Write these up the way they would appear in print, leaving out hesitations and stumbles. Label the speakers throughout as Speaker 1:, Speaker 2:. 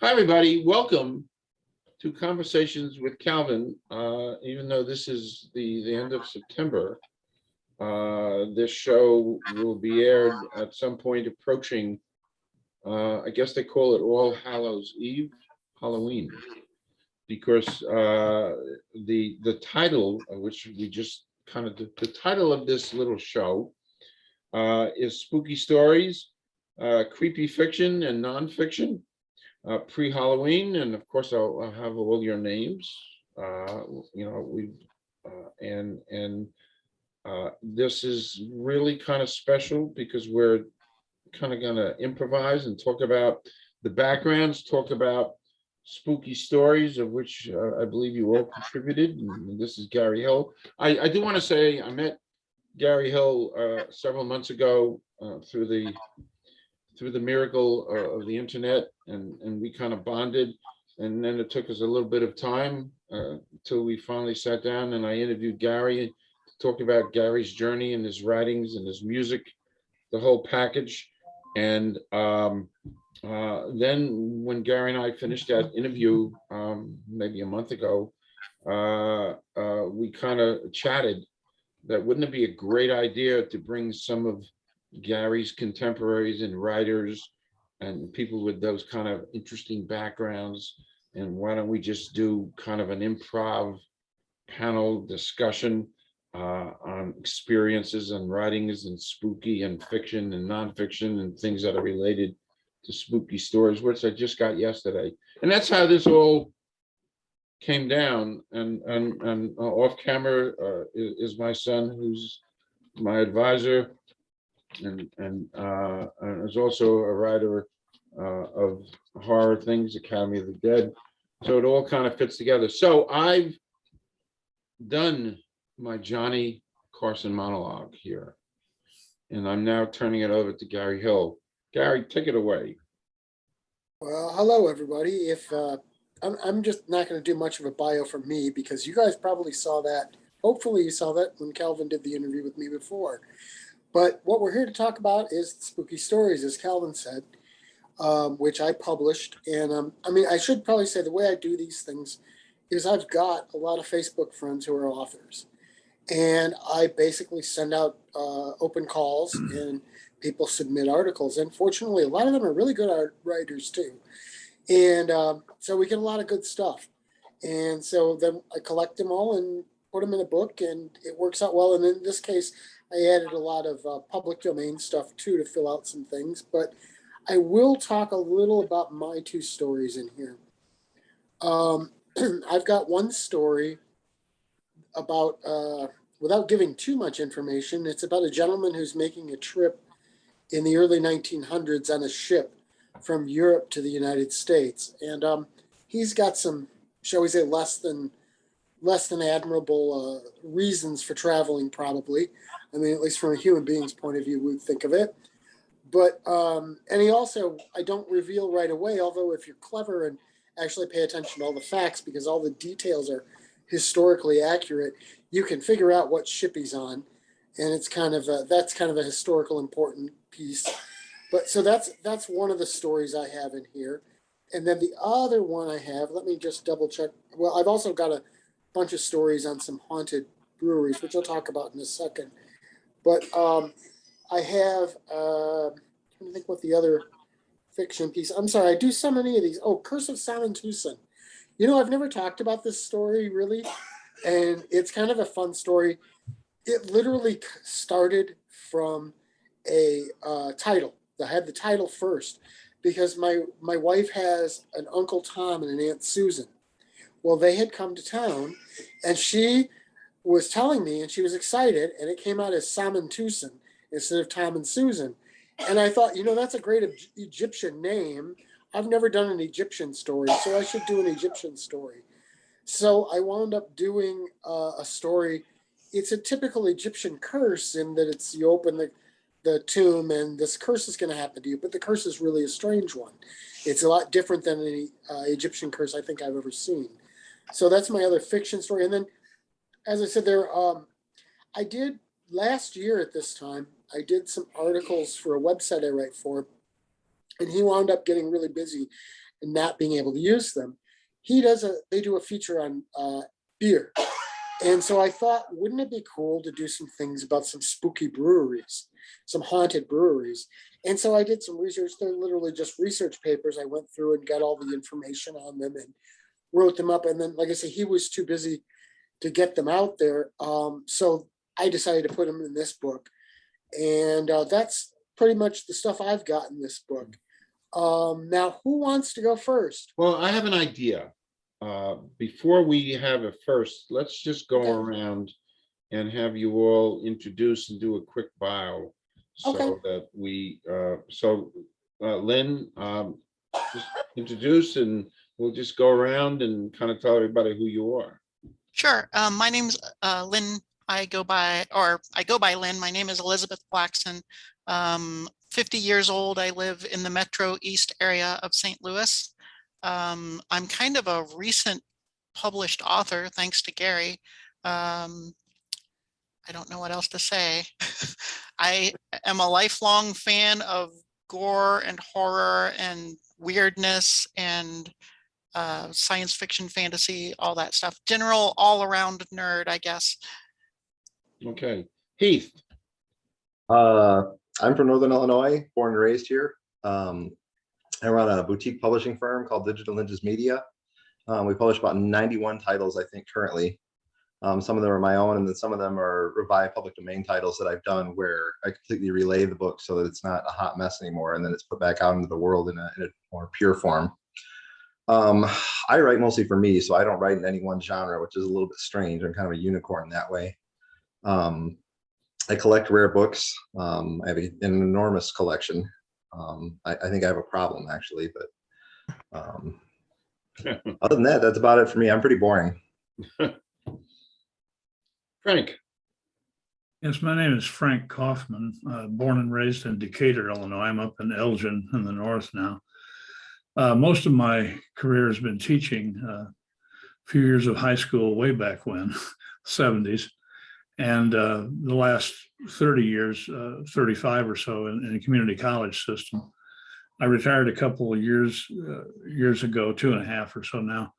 Speaker 1: Hi, everybody. Welcome to Conversations with Calvin. Even though this is the end of September, this show will be aired at some point approaching, I guess they call it All Hallows Eve, Halloween, because the title, which we just kind of, the title of this little show is Spooky Stories, Creepy Fiction and Nonfiction. Pre-Halloween, and of course I'll have all your names. This is really kind of special because we're kind of going to improvise and talk about the backgrounds, talk about spooky stories, of which I believe you all contributed. And this is Gary Hill. I do want to say I met Gary Hill several months ago through the miracle of the internet, and we kind of bonded. And then it took us a little bit of time till we finally sat down and I interviewed Gary to talk about Gary's journey and his writings and his music, the whole package. And then when Gary and I finished that interview maybe a month ago, we kind of chatted that wouldn't it be a great idea to bring some of Gary's contemporaries and writers and people with those kind of interesting backgrounds, and why don't we just do kind of an improv panel discussion on experiences and writings and spooky and fiction and nonfiction and things that are related to spooky stories, which I just got yesterday. And that's how this all came down. And off camera is my son, who's my advisor, and is also a writer of horror things, Academy of the Dead. So it all kind of fits together. So I've done my Johnny Carson monologue here, and I'm now turning it over to Gary Hill. Gary, take it away.
Speaker 2: Well, hello, everybody. If I'm just not going to do much of a bio for me because you guys probably saw that. Hopefully you saw that when Calvin did the interview with me before. But what we're here to talk about is spooky stories, as Calvin said, which I published. And I should probably say the way I do these things is I've got a lot of Facebook friends who are authors. And I basically send out open calls and people submit articles. And fortunately, a lot of them are really good art writers too. And so we get a lot of good stuff. And so then I collect them all and put them in a book, and it works out well. And in this case, I added a lot of public domain stuff too to fill out some things, but I will talk a little about my two stories in here. I've got one story about, without giving too much information, it's about a gentleman who's making a trip in the early 1900s on a ship from Europe to the United States. And he's got some, shall we say, less than admirable reasons for traveling, probably. I mean, at least from a human being's point of view, we'd think of it. But, and he also, I don't reveal right away, although if you're clever and actually pay attention to all the facts, because all the details are historically accurate, you can figure out what ship he's on. And it's kind of that's kind of a historical important piece. But so that's one of the stories I have in here. And then the other one I have, let me just double check. Well, I've also got a bunch of stories on some haunted breweries, which I'll talk about in a second. But I have, I'm trying to think what the other fiction piece, I'm sorry, I do so many of these. Oh, Curse of Simon Tucson. You know, I've never talked about this story really, and it's kind of a fun story. It literally started from a title. I had the title first because my wife has an Uncle Tom and an Aunt Susan. Well, they had come to town, and she was telling me, and she was excited, and it came out as Simon Tucson instead of Tom and Susan. And I thought, you know, that's a great Egyptian name. I've never done an Egyptian story, so I should do an Egyptian story. So I wound up doing a story. It's a typical Egyptian curse in that it's you open the tomb and this curse is going to happen to you, but the curse is really a strange one. It's a lot different than any Egyptian curse I think I've ever seen. So that's my other fiction story. And then, as I said, I did last year at this time, I did some articles for a website I write for, and he wound up getting really busy and not being able to use them. They do a feature on beer. And so I thought, wouldn't it be cool to do some things about some spooky breweries, some haunted breweries? And so I did some research. They're literally just research papers. I went through and got all the information on them and wrote them up. And then, like I said, he was too busy to get them out there. So I decided to put them in this book. And that's pretty much the stuff I've got in this book. Now, who wants to go first?
Speaker 1: Well, I have an idea. Before we have it first, let's just go around and have you all introduce and do a quick bio so that we, Lynn, just introduce and we'll just go around and kind of tell everybody who you are.
Speaker 3: Sure. My name's Lynn. I go by Lynn. My name is Elizabeth Blackson. 50 years old. I live in the Metro East area of St. Louis. I'm kind of a recent published author, thanks to Gary. I don't know what else to say. I am a lifelong fan of gore and horror and weirdness and science fiction, fantasy, all that stuff. General all-around nerd, I guess.
Speaker 1: Okay. Heath.
Speaker 4: I'm from Northern Illinois, born and raised here. I run a boutique publishing firm called Digital Ninjas Media. We publish about 91 titles, I think, currently. Some of them are my own, and then some of them are revived public domain titles that I've done where I completely relay the book so that it's not a hot mess anymore, and then it's put back out into the world in a more pure form. I write mostly for me, so I don't write in any one genre, which is a little bit strange. I'm kind of a unicorn that way. I collect rare books. I have an enormous collection. I think I have a problem, actually, but other than that, that's about it for me. I'm pretty boring.
Speaker 1: Frank.
Speaker 5: Yes, my name is Frank Kaufman, born and raised in Decatur, Illinois. I'm up in Elgin in the north now. Most of my career has been teaching, a few years of high school way back when, 70s. And the last 30 years, 35 or so in a community college system. I retired a couple of years ago, 2.5 or so now,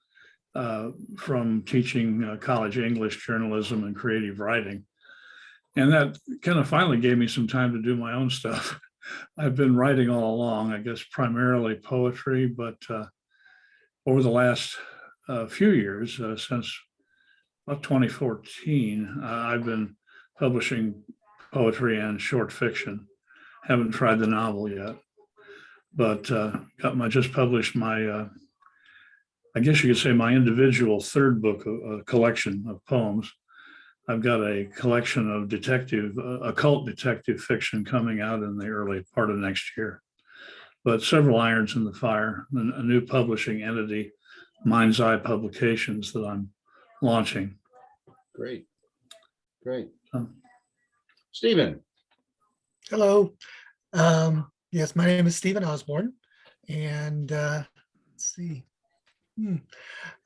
Speaker 5: from teaching college English, journalism, and creative writing. And that kind of finally gave me some time to do my own stuff. I've been writing all along, I guess, primarily poetry, but over the last few years, since about 2014, I've been publishing poetry and short fiction. Haven't tried the novel yet, but just published my, I guess you could say my individual third book, a collection of poems. I've got a collection of occult detective fiction coming out in the early part of next year, but several irons in the fire, and a new publishing entity, Mind's Eye Publications, that I'm launching.
Speaker 1: Great. Stephen.
Speaker 6: Hello. Yes, my name is Stephen Osborne, and let's see.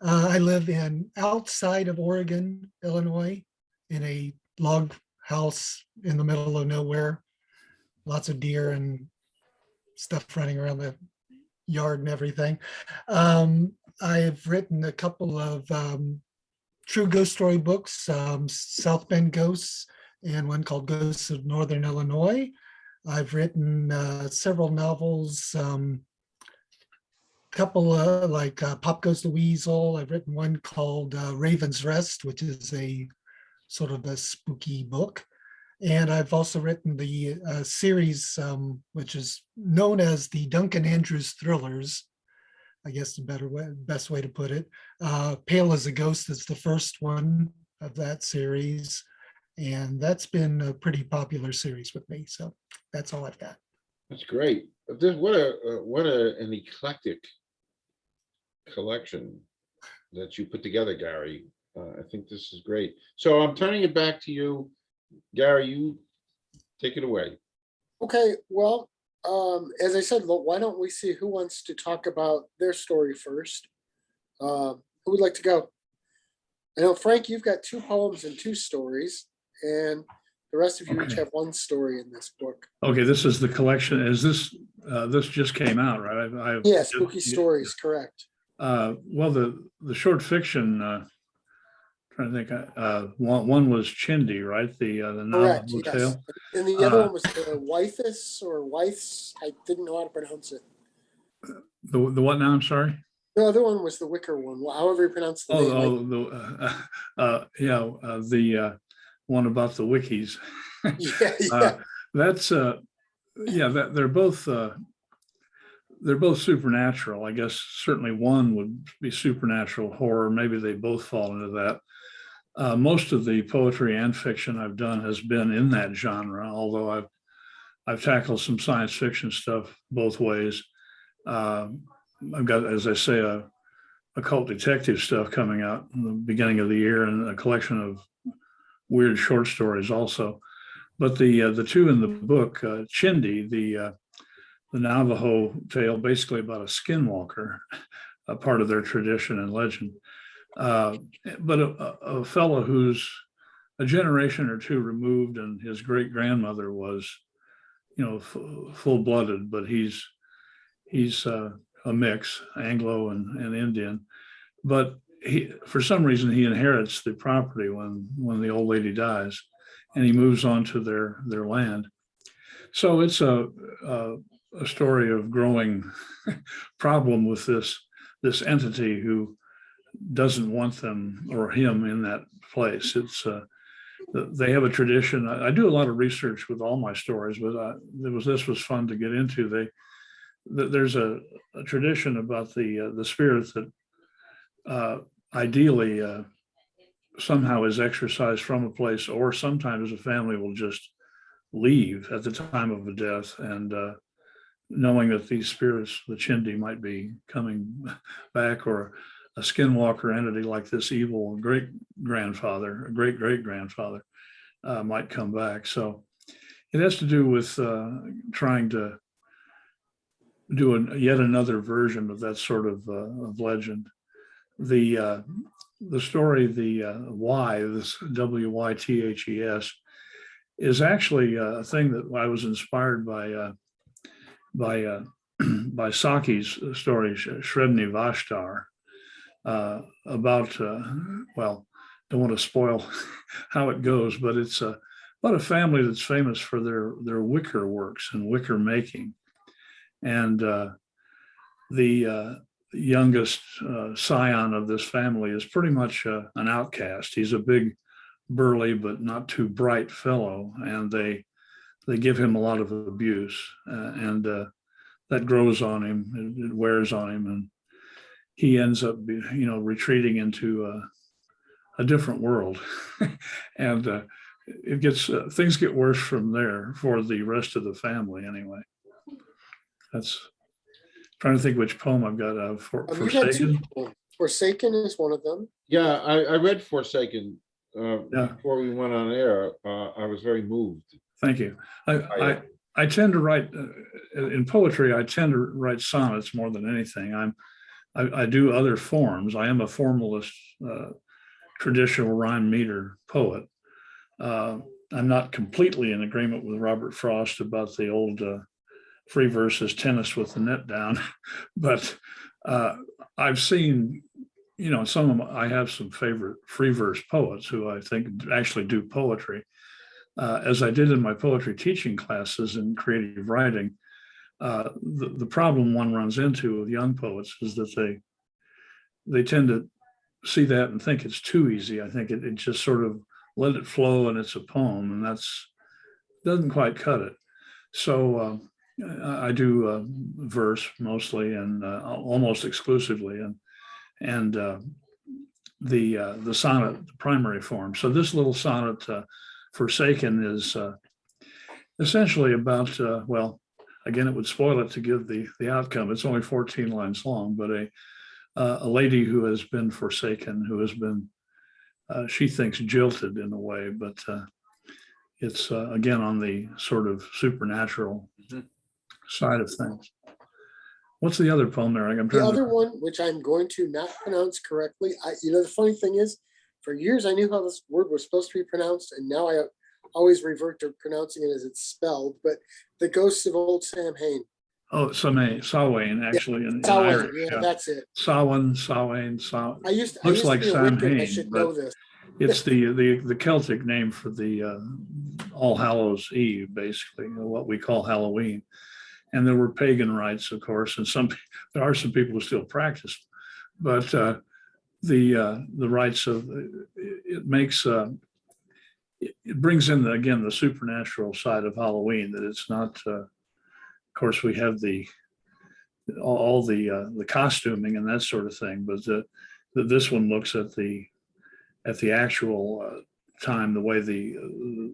Speaker 6: I live outside of Oregon, Illinois, in a log house in the middle of nowhere. Lots of deer and stuff running around the yard and everything. I've written a couple of true ghost story books, South Bend Ghosts, and one called Ghosts of Northern Illinois. I've written several novels, couple like Pop Goes the Weasel. I've written one called Raven's Rest, which is a sort of a spooky book. And I've also written the series, which is known as the Duncan Andrews Thrillers. I guess the best way to put it. Pale as a Ghost is the first one of that series. And that's been a pretty popular series with me. So that's all I've got.
Speaker 1: That's great. What an eclectic collection that you put together, Gary. I think this is great. So I'm turning it back to you, Gary. You take it away.
Speaker 2: Okay, well, as I said, why don't we see who wants to talk about their story first? Who would like to go? I know, Frank, you've got 2 poems and 2 stories, and The rest of you each
Speaker 5: Okay.
Speaker 2: have one story in this book.
Speaker 5: Okay, this is the collection. Is this, this just came out, right?
Speaker 2: Yeah, spooky stories, correct.
Speaker 5: Well, the short fiction, trying to think, one was Chindi, right? The Navajo
Speaker 2: Correct, yes.
Speaker 5: tale.
Speaker 2: And the other one was the Wifis or Wifes. I didn't know how to pronounce it.
Speaker 5: The what now? I'm sorry.
Speaker 2: The other one was the Wicker one, however you pronounce the name.
Speaker 5: The one about the wikis.
Speaker 2: Yeah.
Speaker 5: That's yeah, that they're both supernatural. I guess certainly one would be supernatural horror. Maybe they both fall into that. Most of the poetry and fiction I've done has been in that genre, although I've tackled some science fiction stuff both ways. I've got, as I say, a occult detective stuff coming out in the beginning of the year, and a collection of weird short stories also. But the two in the book, Chindi, the Navajo tale, basically about a skinwalker, a part of their tradition and legend. But a fellow who's a generation or two removed, and his great grandmother was, full-blooded, but he's a mix, Anglo and Indian. But for some reason, he inherits the property when the old lady dies, and he moves on to their land. So it's a story of growing problem with this entity who doesn't want them or him in that place. It's they have a tradition. I do a lot of research with all my stories, but this was fun to get into. There's a tradition about the spirit that ideally somehow is exorcised from a place, or sometimes a family will just leave at the time of a death, and knowing that these spirits, the Chindi, might be coming back, or a skinwalker entity like this evil great grandfather might come back. So it has to do with trying to do yet another version of that sort of legend. The story, the Y, this WYTHES, is actually a thing that I was inspired by Saki's story, Srebni Vashtar, about, well, don't want to spoil how it goes, but it's about a family that's famous for their wicker works and wicker making. And the youngest scion of this family is pretty much an outcast. He's a big, burly, but not too bright fellow, and they give him a lot of abuse, and that grows on him. It wears on him, and he ends up, retreating into a different world, and it gets things get worse from there for the rest of the family. Anyway, that's trying to think which poem I've got. Forsaken.
Speaker 2: Forsaken is one of them.
Speaker 1: Yeah, I read Forsaken
Speaker 5: Yeah.
Speaker 1: before we went on air. I was very moved.
Speaker 5: Thank you. I tend to write in poetry. I tend to write sonnets more than anything. I do other forms. I am a formalist, traditional rhyme meter poet. I'm not completely in agreement with Robert Frost about the old free verses, tennis with the net down, but I've seen, I have some favorite free verse poets who I think actually do poetry. As I did in my poetry teaching classes in creative writing, the problem one runs into with young poets is that they tend to see that and think it's too easy. I think it just sort of let it flow and it's a poem, and doesn't quite cut it. So I do verse mostly and almost exclusively, and the sonnet, the primary form. So this little sonnet, Forsaken, is essentially about, well, again, it would spoil it to give the outcome. It's only 14 lines long, but a lady who has been forsaken, who has been, she thinks, jilted in a way, but it's again on the sort of supernatural side of things. What's the other poem there?
Speaker 2: The other one, which I'm going to not pronounce correctly. The funny thing is, for years I knew how this word was supposed to be pronounced, and now I always revert to pronouncing it as it's spelled, but The Ghosts of Old Sam Hain.
Speaker 5: Oh, Samhain, actually, in
Speaker 2: Samhain,
Speaker 5: Irish.
Speaker 2: yeah, that's it.
Speaker 5: Samhain. Looks like
Speaker 2: to be a
Speaker 5: Sam
Speaker 2: wizard, I
Speaker 5: Hain,
Speaker 2: should know
Speaker 5: but
Speaker 2: this.
Speaker 5: it's the Celtic name for the All Hallows Eve, basically, what we call Halloween. And there were pagan rites, of course, and there are some people who still practice, but the rites of it makes it brings in again the supernatural side of Halloween. That it's not, of course, we have all the costuming and that sort of thing, but this one looks at the actual time, the way the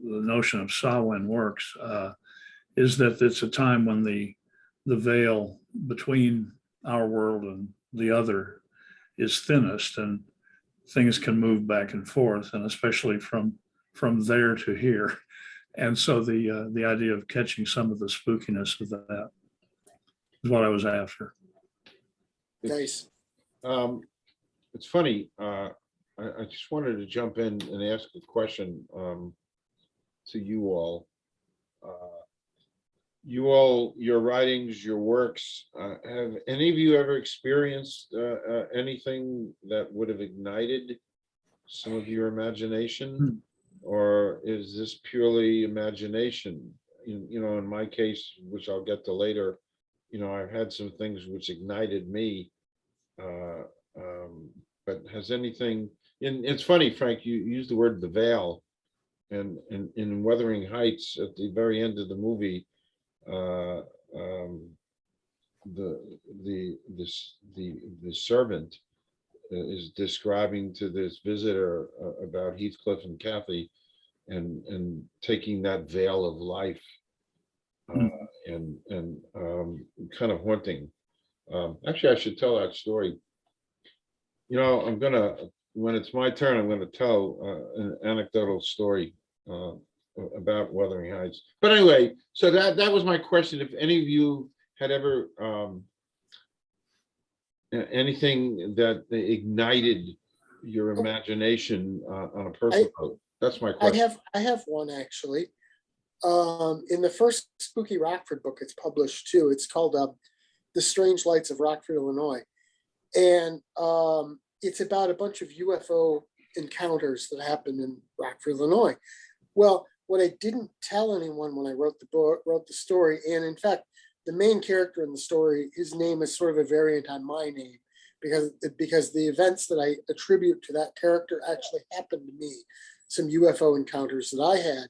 Speaker 5: notion of Samhain works. Is that it's a time when the veil between our world and the other is thinnest, and things can move back and forth, and especially from there to here. And so the idea of catching some of the spookiness of that is what I was after.
Speaker 2: Nice.
Speaker 1: It's funny. I just wanted to jump in and ask a question to you all. Your writings, your works, have any of you ever experienced anything that would have ignited some of your imagination? Or is this purely imagination? In my case, which I'll get to later, I've had some things which ignited me. But has anything, and it's funny, Frank, you used the word the veil, and in Wuthering Heights, at the very end of the movie, the servant is describing to this visitor about Heathcliff and Kathy, and taking that veil of life, and kind of haunting. Actually, I should tell that story. I'm gonna, when it's my turn, I'm gonna tell an anecdotal story about Wuthering Heights. But anyway, so that was my question. If any of you had ever anything that ignited your imagination on a personal note. That's my question.
Speaker 2: I have one actually. In the first Spooky Rockford book, it's published too. It's called The Strange Lights of Rockford, Illinois. And it's about a bunch of UFO encounters that happened in Rockford, Illinois. Well, what I didn't tell anyone when I wrote the story, and in fact, the main character in the story, his name is sort of a variant on my name, because the events that I attribute to that character actually happened to me, some UFO encounters that I had.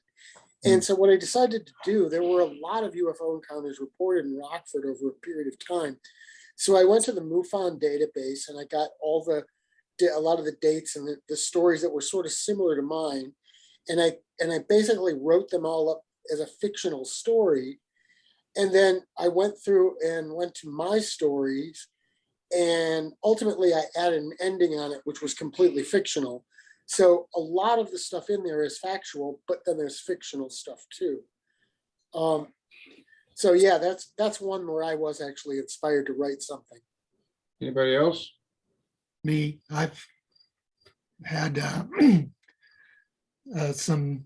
Speaker 2: And so what I decided to do, there were a lot of UFO encounters reported in Rockford over a period of time. So I went to the MUFON database and I got a lot of the dates and the stories that were sort of similar to mine. And I basically wrote them all up as a fictional story. And then I went through and went to my stories, and ultimately I added an ending on it, which was completely fictional. So a lot of the stuff in there is factual, but then there's fictional stuff too. So yeah, that's one where I was actually inspired to write something.
Speaker 1: Anybody else?
Speaker 6: Me, I've had some,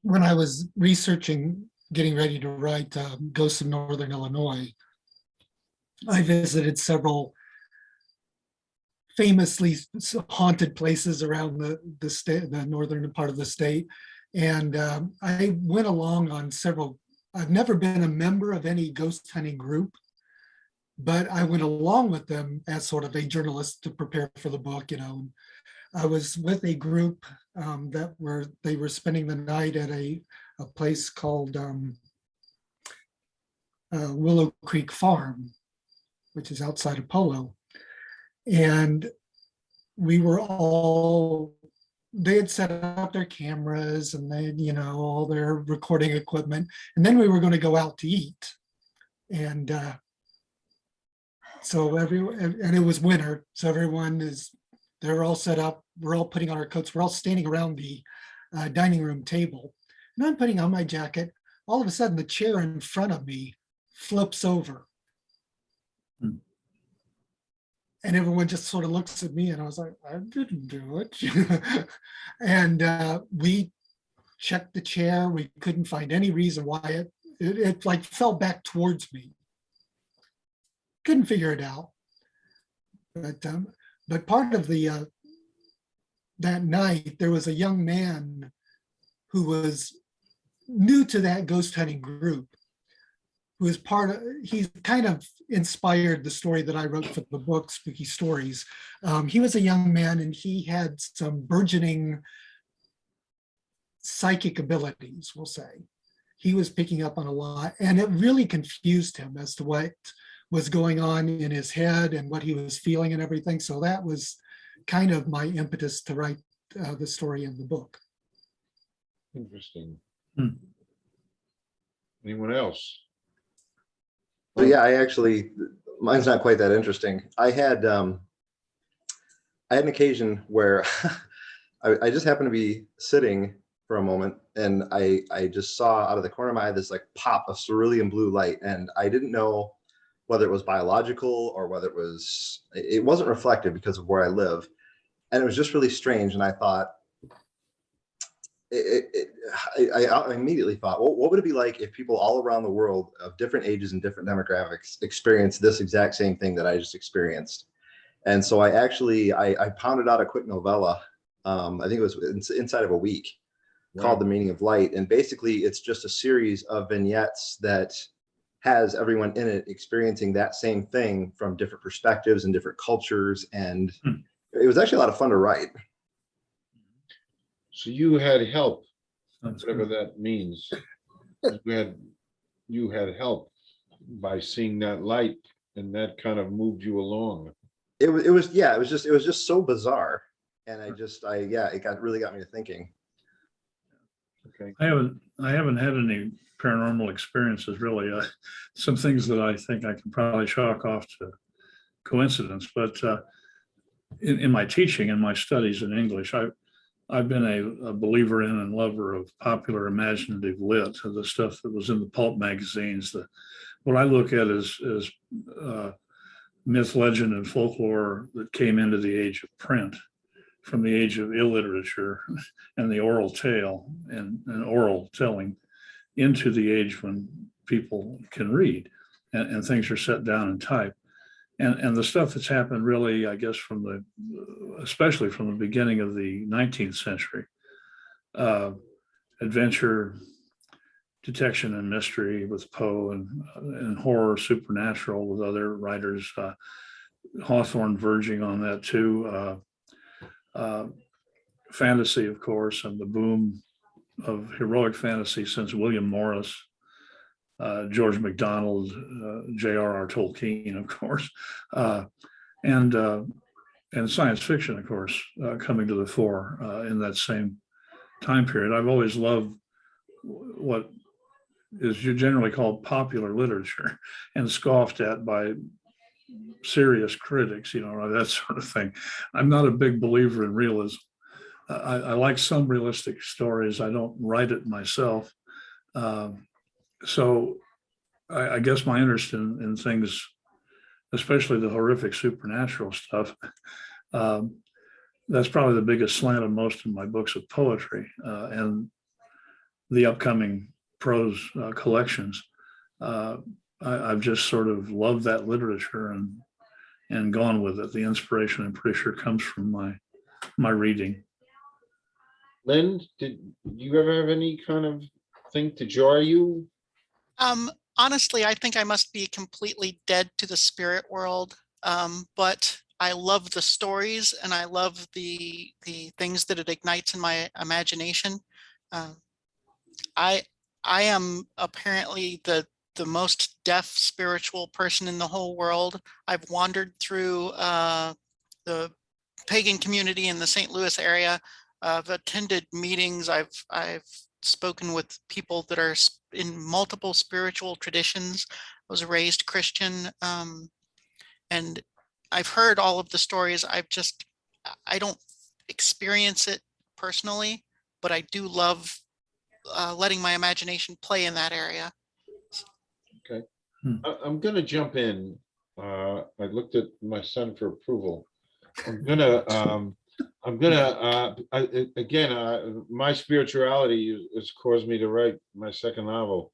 Speaker 6: when I was researching, getting ready to write Ghosts of Northern Illinois, I visited several famously haunted places around the state, the northern part of the state. And I went along on several. I've never been a member of any ghost hunting group, but I went along with them as sort of a journalist to prepare for the book. I was with a group they were spending the night at a place called Willow Creek Farm, which is outside of Polo. And we were they had set up their cameras and they had, all their recording equipment. And then we were going to go out to eat. And and it was winter. So they're all set up. We're all putting on our coats. We're all standing around the dining room table. And I'm putting on my jacket. All of a sudden, the chair in front of me flips over. And everyone just sort of looks at me, and I was like, I didn't do it. And we checked the chair. We couldn't find any reason why it like fell back towards me. Couldn't figure it out. But part of the that night, there was a young man who was new to that ghost hunting group, who is he's kind of inspired the story that I wrote for the book, Spooky Stories. He was a young man and he had some burgeoning psychic abilities, we'll say. He was picking up on a lot, and it really confused him as to what was going on in his head and what he was feeling and everything. So that was kind of my impetus to write the story in the book.
Speaker 1: Interesting.
Speaker 5: Hmm.
Speaker 1: Anyone else?
Speaker 4: So yeah, mine's not quite that interesting. I had an occasion where I just happened to be sitting for a moment, and I just saw out of the corner of my eye this like pop of cerulean blue light, and I didn't know whether it was biological or whether it wasn't reflective because of where I live, and it was just really strange. And I thought, I immediately thought, well, what would it be like if people all around the world of different ages and different demographics experienced this exact same thing that I just experienced? And so I pounded out a quick novella. I think it was inside of a week, called The Meaning of Light. And basically it's just a series of vignettes that has everyone in it experiencing that same thing from different perspectives and different cultures. And it was actually a lot of fun to write.
Speaker 1: So you had help,
Speaker 5: That's
Speaker 1: whatever
Speaker 5: good.
Speaker 1: that means. You had help by seeing that light, and that kind of moved you along.
Speaker 4: It was just so bizarre. And it really got me to thinking.
Speaker 1: Okay.
Speaker 5: I haven't had any paranormal experiences really. Some things that I think I can probably chalk off to coincidence, but in my teaching and my studies in English, I've been a believer in and lover of popular imaginative lit, the stuff that was in the pulp magazines. What I look at is myth, legend, and folklore that came into the age of print, from the age of illiterature and the oral tale and oral telling into the age when people can read and things are set down in type. And the stuff that's happened really, I guess, especially from the beginning of the 19th century, adventure, detection and mystery with Poe, and horror, supernatural with other writers, Hawthorne verging on that too, fantasy, of course, and the boom of heroic fantasy since William Morris, George MacDonald, J.R.R. Tolkien, of course, and science fiction, of course, coming to the fore in that same time period. I've always loved what is generally called popular literature and scoffed at by serious critics, that sort of thing. I'm not a big believer in realism. I like some realistic stories. I don't write it myself. So I guess my interest in things, especially the horrific supernatural stuff, that's probably the biggest slant of most of my books of poetry and the upcoming prose collections. I've just sort of loved that literature and gone with it. The inspiration, I'm pretty sure, comes from my reading.
Speaker 1: Lynn, did you ever have any kind of thing to jar you?
Speaker 3: Honestly, I think I must be completely dead to the spirit world. But I love the stories and I love the things that it ignites in my imagination. I am apparently the most deaf spiritual person in the whole world. I've wandered through the pagan community in the St. Louis area. I've attended meetings. I've spoken with people that are in multiple spiritual traditions. I was raised Christian, and I've heard all of the stories. I don't experience it personally, but I do love letting my imagination play in that area.
Speaker 1: Okay. I'm going to jump in. I looked at my son for approval. I'm going to I'm gonna, my spirituality has caused me to write my second novel.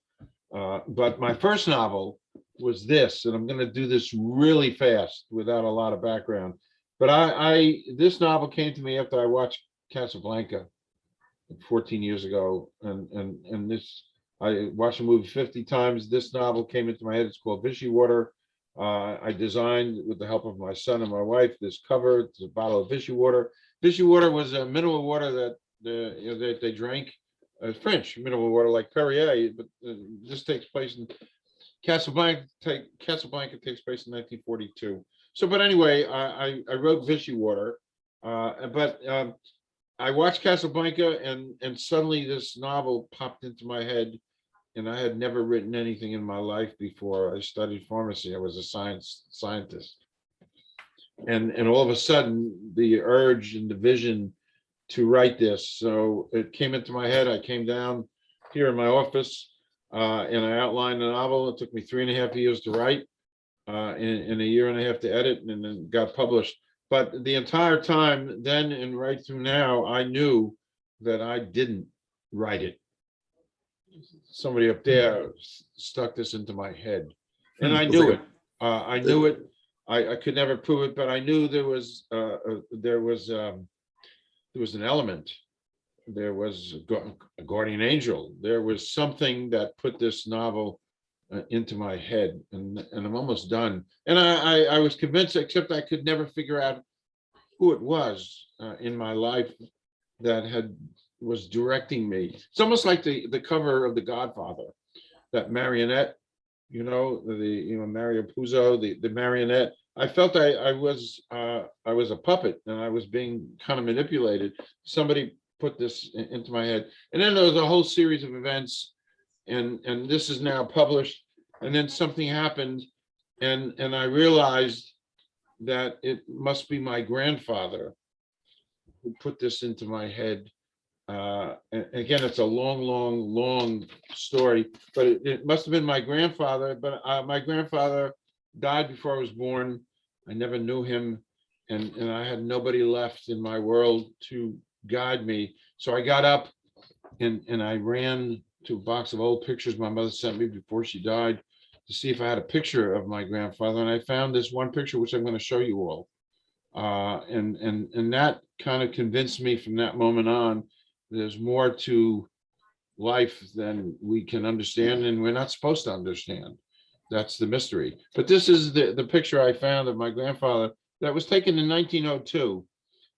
Speaker 1: But my first novel was this, and I'm gonna do this really fast without a lot of background. But this novel came to me after I watched Casablanca 14 years ago, and this, I watched the movie 50 times. This novel came into my head. It's called Vichy Water. I designed, with the help of my son and my wife, this cover. It's a bottle of Vichy Water. Vichy Water was a mineral water that they drank, French mineral water like Perrier, but this takes place in Casablanca. Casablanca takes place in 1942. So, but anyway, I wrote Vichy Water, but I watched Casablanca, and suddenly this novel popped into my head, and I had never written anything in my life before. I studied pharmacy. I was a scientist, and all of a sudden, the urge and the vision to write this. So it came into my head. I came down here in my office, and I outlined the novel. It took me 3.5 years to write, in a year and a half to edit, and then got published. But the entire time then and right through now, I knew that I didn't write it. Somebody up there stuck this into my head, and I knew it. I knew it. I could never prove it, but I knew there was an element. There was a guardian angel. There was something that put this novel into my head, and I'm almost done. And I was convinced, except I could never figure out who it was in my life that was directing me. It's almost like the cover of The Godfather, that marionette, Mario Puzo, the marionette. I felt I was a puppet, and I was being kind of manipulated. Somebody put this into my head, and then there was a whole series of events, and this is now published. And then something happened, and I realized that it must be my grandfather who put this into my head. And again, it's a long story, but it must have been my grandfather. But my grandfather died before I was born. I never knew him, and I had nobody left in my world to guide me. So I got up and I ran to a box of old pictures my mother sent me before she died, to see if I had a picture of my grandfather. And I found this one picture, which I'm going to show you all. And that kind of convinced me from that moment on, there's more to life than we can understand, and we're not supposed to understand. That's the mystery. But this is the picture I found of my grandfather that was taken in 1902.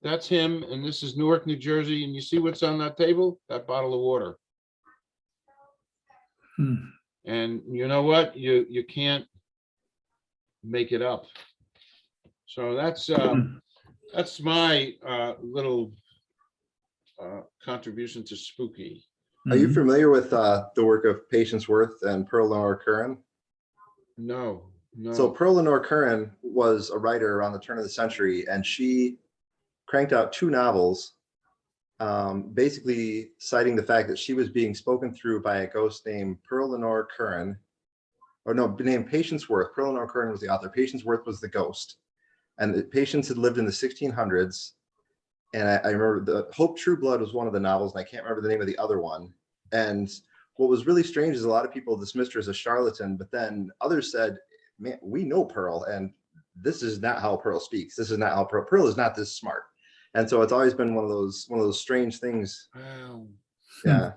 Speaker 1: That's him, and this is Newark, New Jersey. And you see what's on that table? That bottle of water. And you know what? You can't make it up. So that's my little contribution to spooky.
Speaker 4: Are you familiar with the work of Patience Worth and Pearl Lenore Curran?
Speaker 1: No.
Speaker 4: So Pearl Lenore Curran was a writer around the turn of the century, and she cranked out 2 novels, basically citing the fact that she was being spoken through by a ghost named Pearl Lenore Curran, or no, named Patience Worth. Pearl Lenore Curran was the author. Patience Worth was the ghost, and Patience had lived in the 1600s. And I remember the Hope True Blood was one of the novels, and I can't remember the name of the other one. And what was really strange is a lot of people dismissed her as a charlatan, but then others said, man, we know Pearl, and this is not how Pearl speaks. This is not how Pearl is not this smart. And so it's always been one of those strange things.
Speaker 1: Wow.
Speaker 4: Yeah.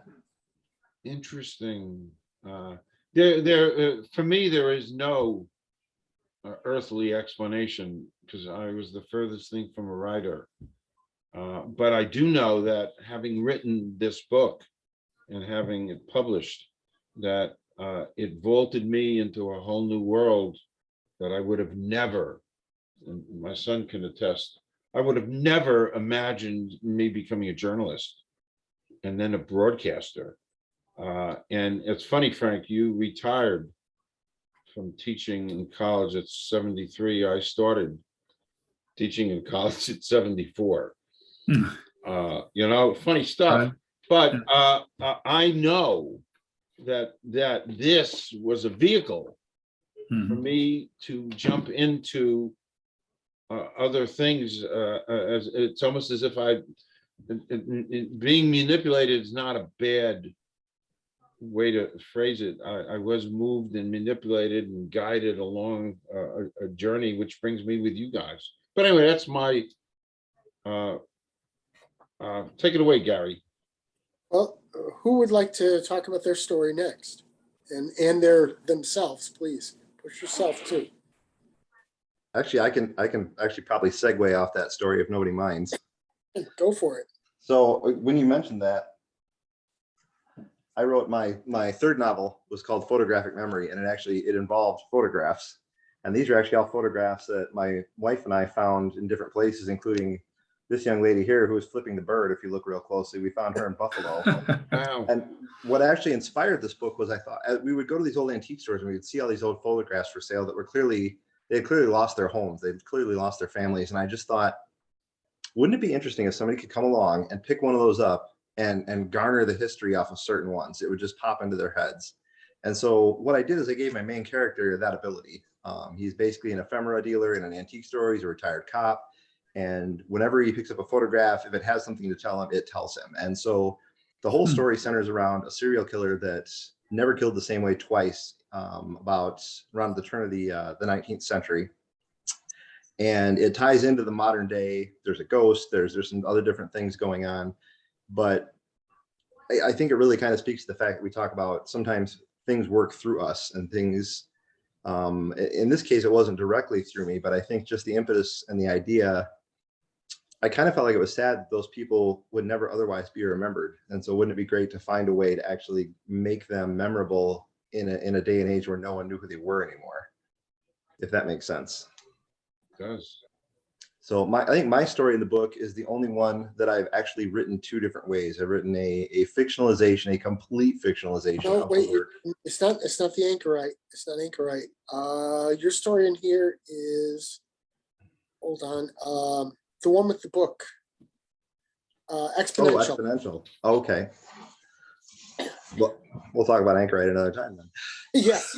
Speaker 1: Interesting. For me, there is no earthly explanation, because I was the furthest thing from a writer. But I do know that, having written this book and having it published, that it vaulted me into a whole new world that I would have never, and my son can attest, I would have never imagined me becoming a journalist and then a broadcaster. And it's funny, Frank, you retired from teaching in college at 73. I started teaching in college at 74. Funny stuff.
Speaker 5: Right.
Speaker 1: But I know that this was a vehicle for me to jump into other things. As it's almost as if being manipulated is not a bad way to phrase it. I was moved and manipulated and guided along a journey, which brings me with you guys. But anyway, that's my take it away, Gary.
Speaker 2: Well, who would like to talk about their story next? And their themselves, please. Push yourself too.
Speaker 4: Actually, I can actually probably segue off that story if nobody minds.
Speaker 2: Go for it.
Speaker 4: So when you mentioned that, I wrote my third novel was called Photographic Memory, and it involved photographs. And these are actually all photographs that my wife and I found in different places, including this young lady here who was flipping the bird. If you look real closely, we found her in Buffalo.
Speaker 1: Wow.
Speaker 4: And what actually inspired this book was I thought we would go to these old antique stores and we would see all these old photographs for sale that were they had clearly lost their homes. They'd clearly lost their families. And I just thought, wouldn't it be interesting if somebody could come along and pick one of those up and garner the history off of certain ones? It would just pop into their heads. And so what I did is I gave my main character that ability. He's basically an ephemera dealer in an antique store. He's a retired cop. And whenever he picks up a photograph, if it has something to tell him, it tells him. And so the whole story centers around a serial killer that never killed the same way twice, about around the turn of the 19th century. And it ties into the modern day. There's a ghost, there's some other different things going on. But I think it really kind of speaks to the fact that we talk about sometimes things work through us and things, in this case, it wasn't directly through me, but I think just the impetus and the idea, I kind of felt like it was sad that those people would never otherwise be remembered. And so wouldn't it be great to find a way to actually make them memorable in a day and age where no one knew who they were anymore, if that makes sense.
Speaker 1: It does.
Speaker 4: So I think my story in the book is the only one that I've actually written two different ways. I've written a fictionalization, a complete fictionalization.
Speaker 2: No,
Speaker 4: of
Speaker 2: wait,
Speaker 4: the work.
Speaker 2: it's not the anchorite. It's not anchorite. Your story in here is, hold on, the one with the book. Exponential.
Speaker 4: Oh, exponential. Okay. Well, we'll talk about anchorite another time then.
Speaker 2: Yes.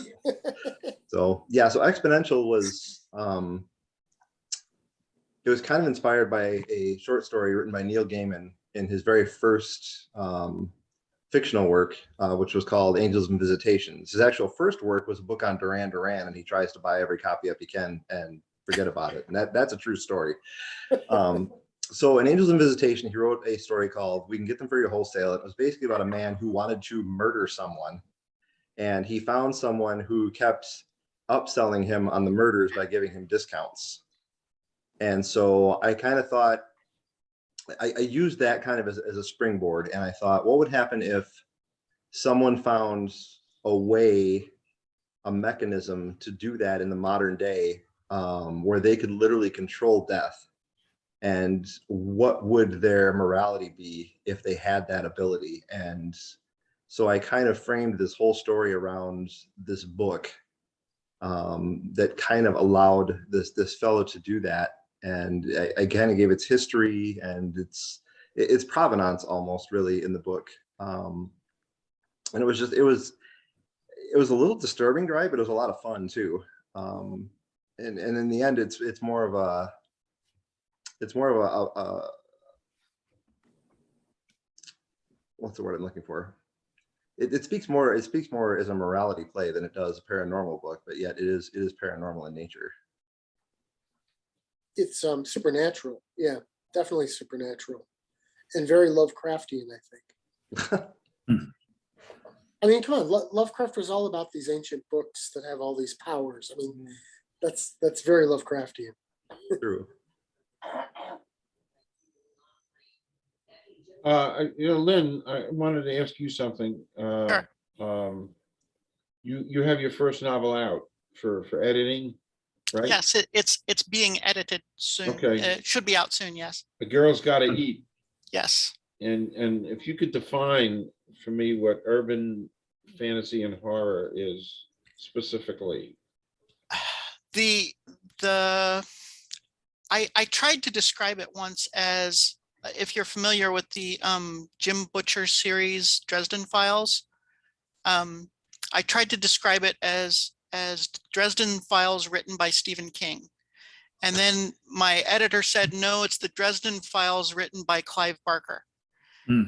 Speaker 4: So yeah, so exponential was it was kind of inspired by a short story written by Neil Gaiman in his very first fictional work, which was called Angels and Visitations. His actual first work was a book on Duran Duran, and he tries to buy every copy up he can and forget about it. And that's a true story. So in Angels and Visitation, he wrote a story called We Can Get Them for Your Wholesale. It was basically about a man who wanted to murder someone. And he found someone who kept upselling him on the murders by giving him discounts. And so I kind of thought, I used that kind of as a springboard. And I thought, what would happen if someone found a way, a mechanism to do that in the modern day, where they could literally control death? And what would their morality be if they had that ability? And so I kind of framed this whole story around this book that kind of allowed this fellow to do that. And I kind of gave its history and its provenance almost really in the book. And it was a little disturbing to write, but it was a lot of fun too. And in the end, it's more of a what's the word I'm looking for? It speaks more as a morality play than it does a paranormal book, but yet it is paranormal in nature.
Speaker 2: It's supernatural. Yeah, definitely supernatural. And very Lovecraftian, I think. I mean, come on, Lovecraft was all about these ancient books that have all these powers. I mean, that's very Lovecraftian.
Speaker 4: True.
Speaker 1: Lynn, I wanted to ask you something.
Speaker 3: Sure.
Speaker 1: You have your first novel out for editing, right?
Speaker 3: Yes, it's being edited soon.
Speaker 1: Okay.
Speaker 3: It should be out soon. Yes.
Speaker 1: The Girl's Gotta Eat.
Speaker 3: Yes.
Speaker 1: And if you could define for me what urban fantasy and horror is specifically.
Speaker 3: I tried to describe it once as, if you're familiar with the Jim Butcher series, Dresden Files, I tried to describe it as Dresden Files written by Stephen King. And then my editor said, no, it's the Dresden Files written by Clive Barker.
Speaker 5: Hmm.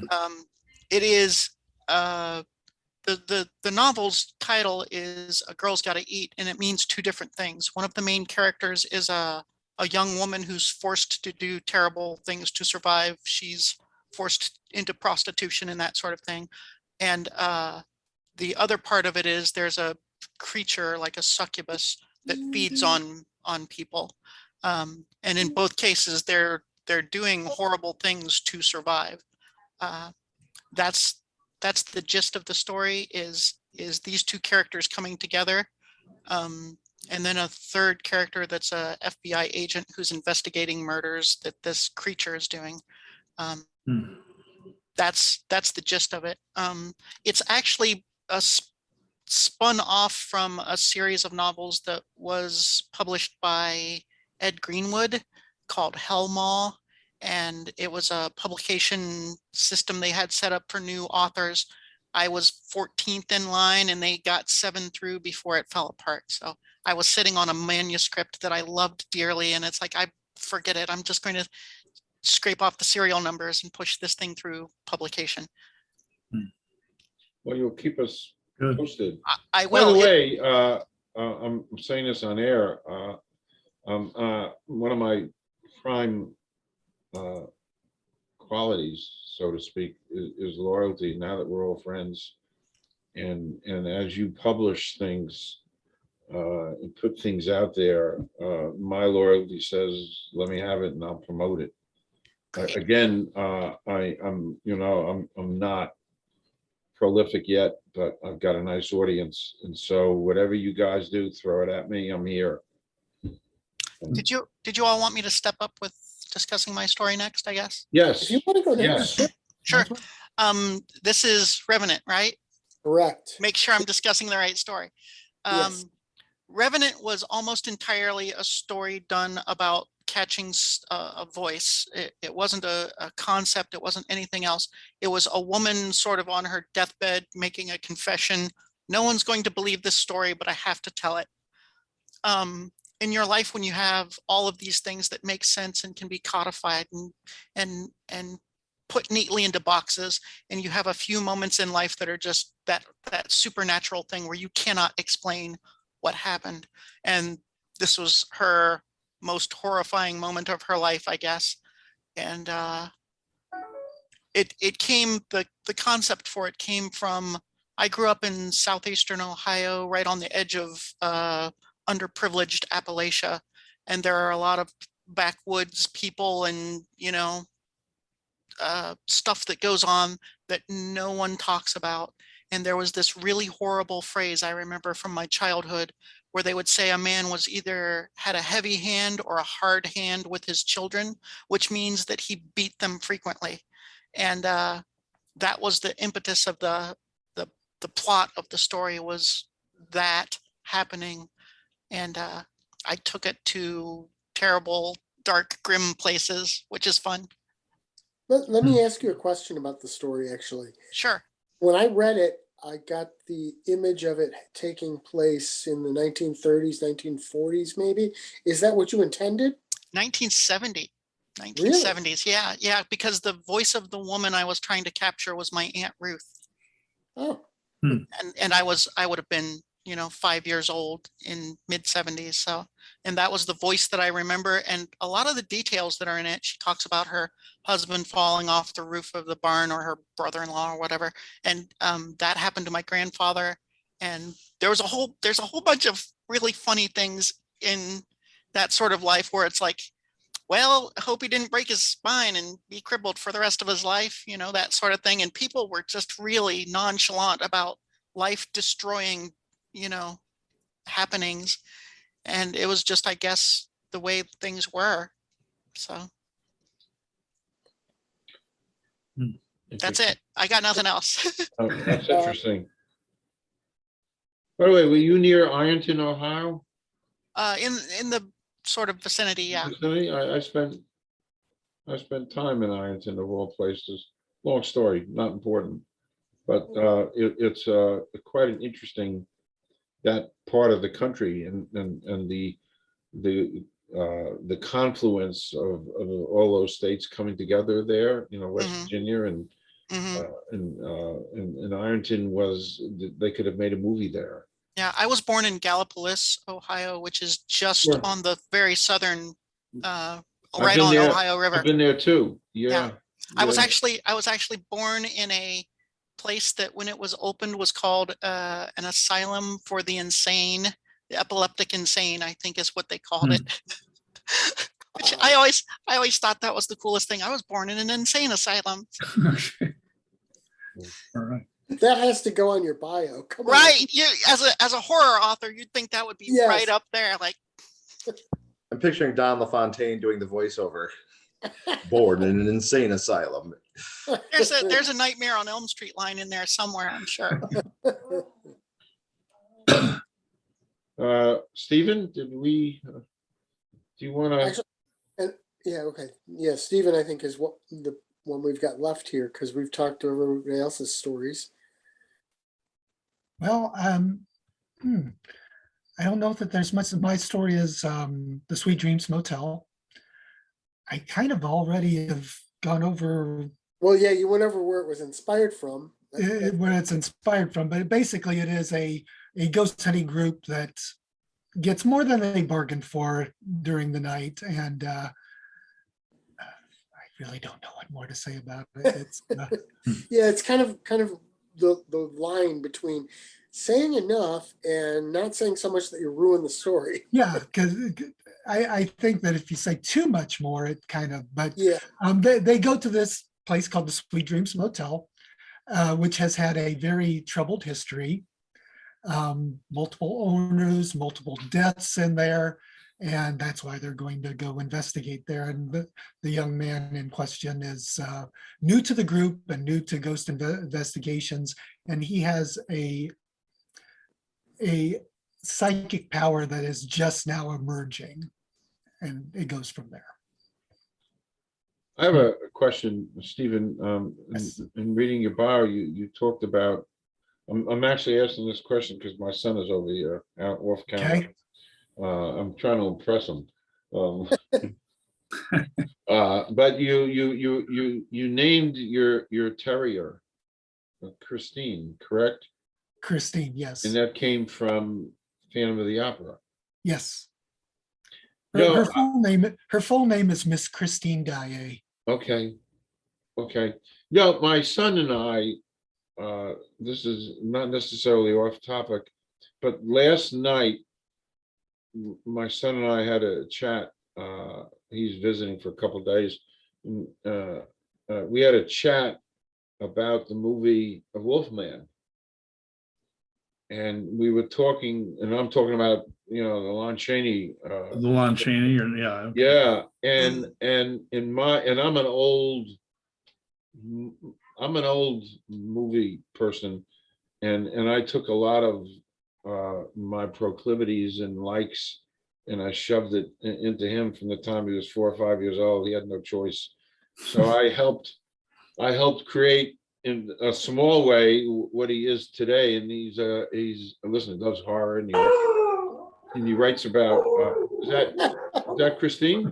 Speaker 3: It is, the novel's title is A Girl's Gotta Eat, and it means two different things. One of the main characters is a young woman who's forced to do terrible things to survive. She's forced into prostitution and that sort of thing. And the other part of it is there's a creature like a succubus that feeds on people. And in both cases, they're doing horrible things to survive. That's the gist of the story, is these two characters coming together. And then a third character that's a FBI agent who's investigating murders that this creature is doing. That's the gist of it. It's actually spun off from a series of novels that was published by Ed Greenwood called Hell Maw. And it was a publication system they had set up for new authors. I was 14th in line and they got 7 through before it fell apart. So I was sitting on a manuscript that I loved dearly, and it's like, I forget it. I'm just going to scrape off the serial numbers and push this thing through publication.
Speaker 1: Well, you'll keep us
Speaker 5: Good.
Speaker 1: posted.
Speaker 3: I
Speaker 1: By
Speaker 3: will.
Speaker 1: the way, I'm saying this on air. One of my prime qualities, so to speak, is loyalty. Now that we're all friends, and as you publish things and put things out there, my loyalty says, let me have it and I'll promote it. Again, I'm not prolific yet, but I've got a nice audience, and so whatever you guys do, throw it at me. I'm here.
Speaker 3: Did you all want me to step up with discussing my story next, I guess?
Speaker 1: Yes.
Speaker 2: If you want to go next,
Speaker 1: Yes.
Speaker 3: Sure. This is Revenant, right?
Speaker 2: correct.
Speaker 3: Make sure I'm discussing the right story.
Speaker 2: Yes.
Speaker 3: Revenant was almost entirely a story done about catching a voice. It wasn't a concept. It wasn't anything else. It was a woman sort of on her deathbed making a confession. No one's going to believe this story, but I have to tell it. In your life, when you have all of these things that make sense and can be codified and put neatly into boxes, and you have a few moments in life that are just that supernatural thing where you cannot explain what happened. And this was her most horrifying moment of her life, I guess. And it came, the concept for it came from, I grew up in southeastern Ohio, right on the edge of underprivileged Appalachia. And there are a lot of backwoods people and, stuff that goes on that no one talks about. And there was this really horrible phrase I remember from my childhood where they would say a man was either had a heavy hand or a hard hand with his children, which means that he beat them frequently. And that was the impetus of the plot of the story, was that happening. And I took it to terrible, dark, grim places, which is fun.
Speaker 2: Let me ask you a question about the story, actually.
Speaker 3: Sure.
Speaker 2: When I read it, I got the image of it taking place in the 1930s, 1940s, maybe. Is that what you intended?
Speaker 3: 1970. 1970s. Really? Yeah, because the voice of the woman I was trying to capture was my Aunt Ruth.
Speaker 2: Oh.
Speaker 3: And I would have been, 5 years old in mid 70s. So, and that was the voice that I remember. And a lot of the details that are in it, she talks about her husband falling off the roof of the barn, or her brother-in-law or whatever. And that happened to my grandfather. And there's a whole bunch of really funny things in that sort of life where it's like, well, I hope he didn't break his spine and be crippled for the rest of his life, that sort of thing. And people were just really nonchalant about life destroying, happenings. And it was just, I guess, the way things were. So that's it. I got nothing else.
Speaker 1: Oh, that's interesting. By the way, were you near Ironton, Ohio?
Speaker 3: In the sort of vicinity, yeah.
Speaker 1: Vicinity? I spent time in Ironton, of all places. Long story, not important, but it's quite an interesting, that part of the country, and the the confluence of all those states coming together there, West
Speaker 3: Mhm.
Speaker 1: Virginia
Speaker 3: Mhm.
Speaker 1: and Ironton they could have made a movie there.
Speaker 3: Yeah, I was born in Gallipolis, Ohio, which is just
Speaker 1: Sure.
Speaker 3: on the very southern,
Speaker 1: I've
Speaker 3: right
Speaker 1: been
Speaker 3: on
Speaker 1: there.
Speaker 3: Ohio River.
Speaker 1: I've been there too.
Speaker 3: Yeah.
Speaker 1: Yeah.
Speaker 3: I was
Speaker 1: Yeah.
Speaker 3: actually born in a place that when it was opened was called an asylum for the insane, the epileptic insane, I think is what they called it. Which I always thought that was the coolest thing. I was born in an insane asylum.
Speaker 5: Okay. All right.
Speaker 2: That has to go on your bio. Come on.
Speaker 3: Right. You as a horror author, you'd think that would be
Speaker 2: Yes.
Speaker 3: right up there. Like,
Speaker 4: I'm picturing Don LaFontaine doing the voiceover. Born in an insane asylum.
Speaker 3: there's a Nightmare on Elm Street line in there somewhere, I'm sure.
Speaker 1: Stephen, do you want to?
Speaker 2: Actually, yeah, okay. Yeah, Stephen, I think is what the one we've got left here because we've talked to everybody else's stories.
Speaker 6: Well, I don't know that there's much. My story is the Sweet Dreams Motel. I kind of already have gone over
Speaker 2: Well, yeah, you went over where it was inspired from.
Speaker 6: where it's inspired from, but basically it is a ghost hunting group that gets more than they bargained for during the night, and I really don't know what more to say about it. It's
Speaker 2: Yeah, it's kind of the line between saying enough and not saying so much that you ruin the story.
Speaker 6: yeah, because I think that if you say too much more, it kind of. But
Speaker 2: Yeah,
Speaker 6: they go to this place called the Sweet Dreams Motel, which has had a very troubled history. Multiple owners, multiple deaths in there, and that's why they're going to go investigate there. And the young man in question is new to the group and new to ghost investigations, and he has a psychic power that is just now emerging, and it goes from there.
Speaker 1: I have a question, Stephen.
Speaker 6: Yes.
Speaker 1: In reading your bio, you talked about. I'm actually asking this question because my son is over here, out off camera.
Speaker 6: Okay.
Speaker 1: I'm trying to impress him. But you named your terrier Christine, correct?
Speaker 6: Christine, yes.
Speaker 1: And that came from Phantom of the Opera.
Speaker 6: Yes.
Speaker 1: No,
Speaker 6: Her full name is Miss Christine Daae.
Speaker 1: Okay. No, my son and I, this is not necessarily off topic, but last night, my son and I had a chat. He's visiting for a couple of days. We had a chat about the movie of Wolfman. And we were talking, and I'm talking about, the Lon Chaney.
Speaker 5: The Lon Chaney, or yeah.
Speaker 1: Yeah, and I'm an old movie person, and I took a lot of my proclivities and likes, and I shoved it into him from the time he was 4 or 5 years old. He had no choice, so I helped create in a small way what he is today. And he's listen, does horror, and he writes about. Is that Christine?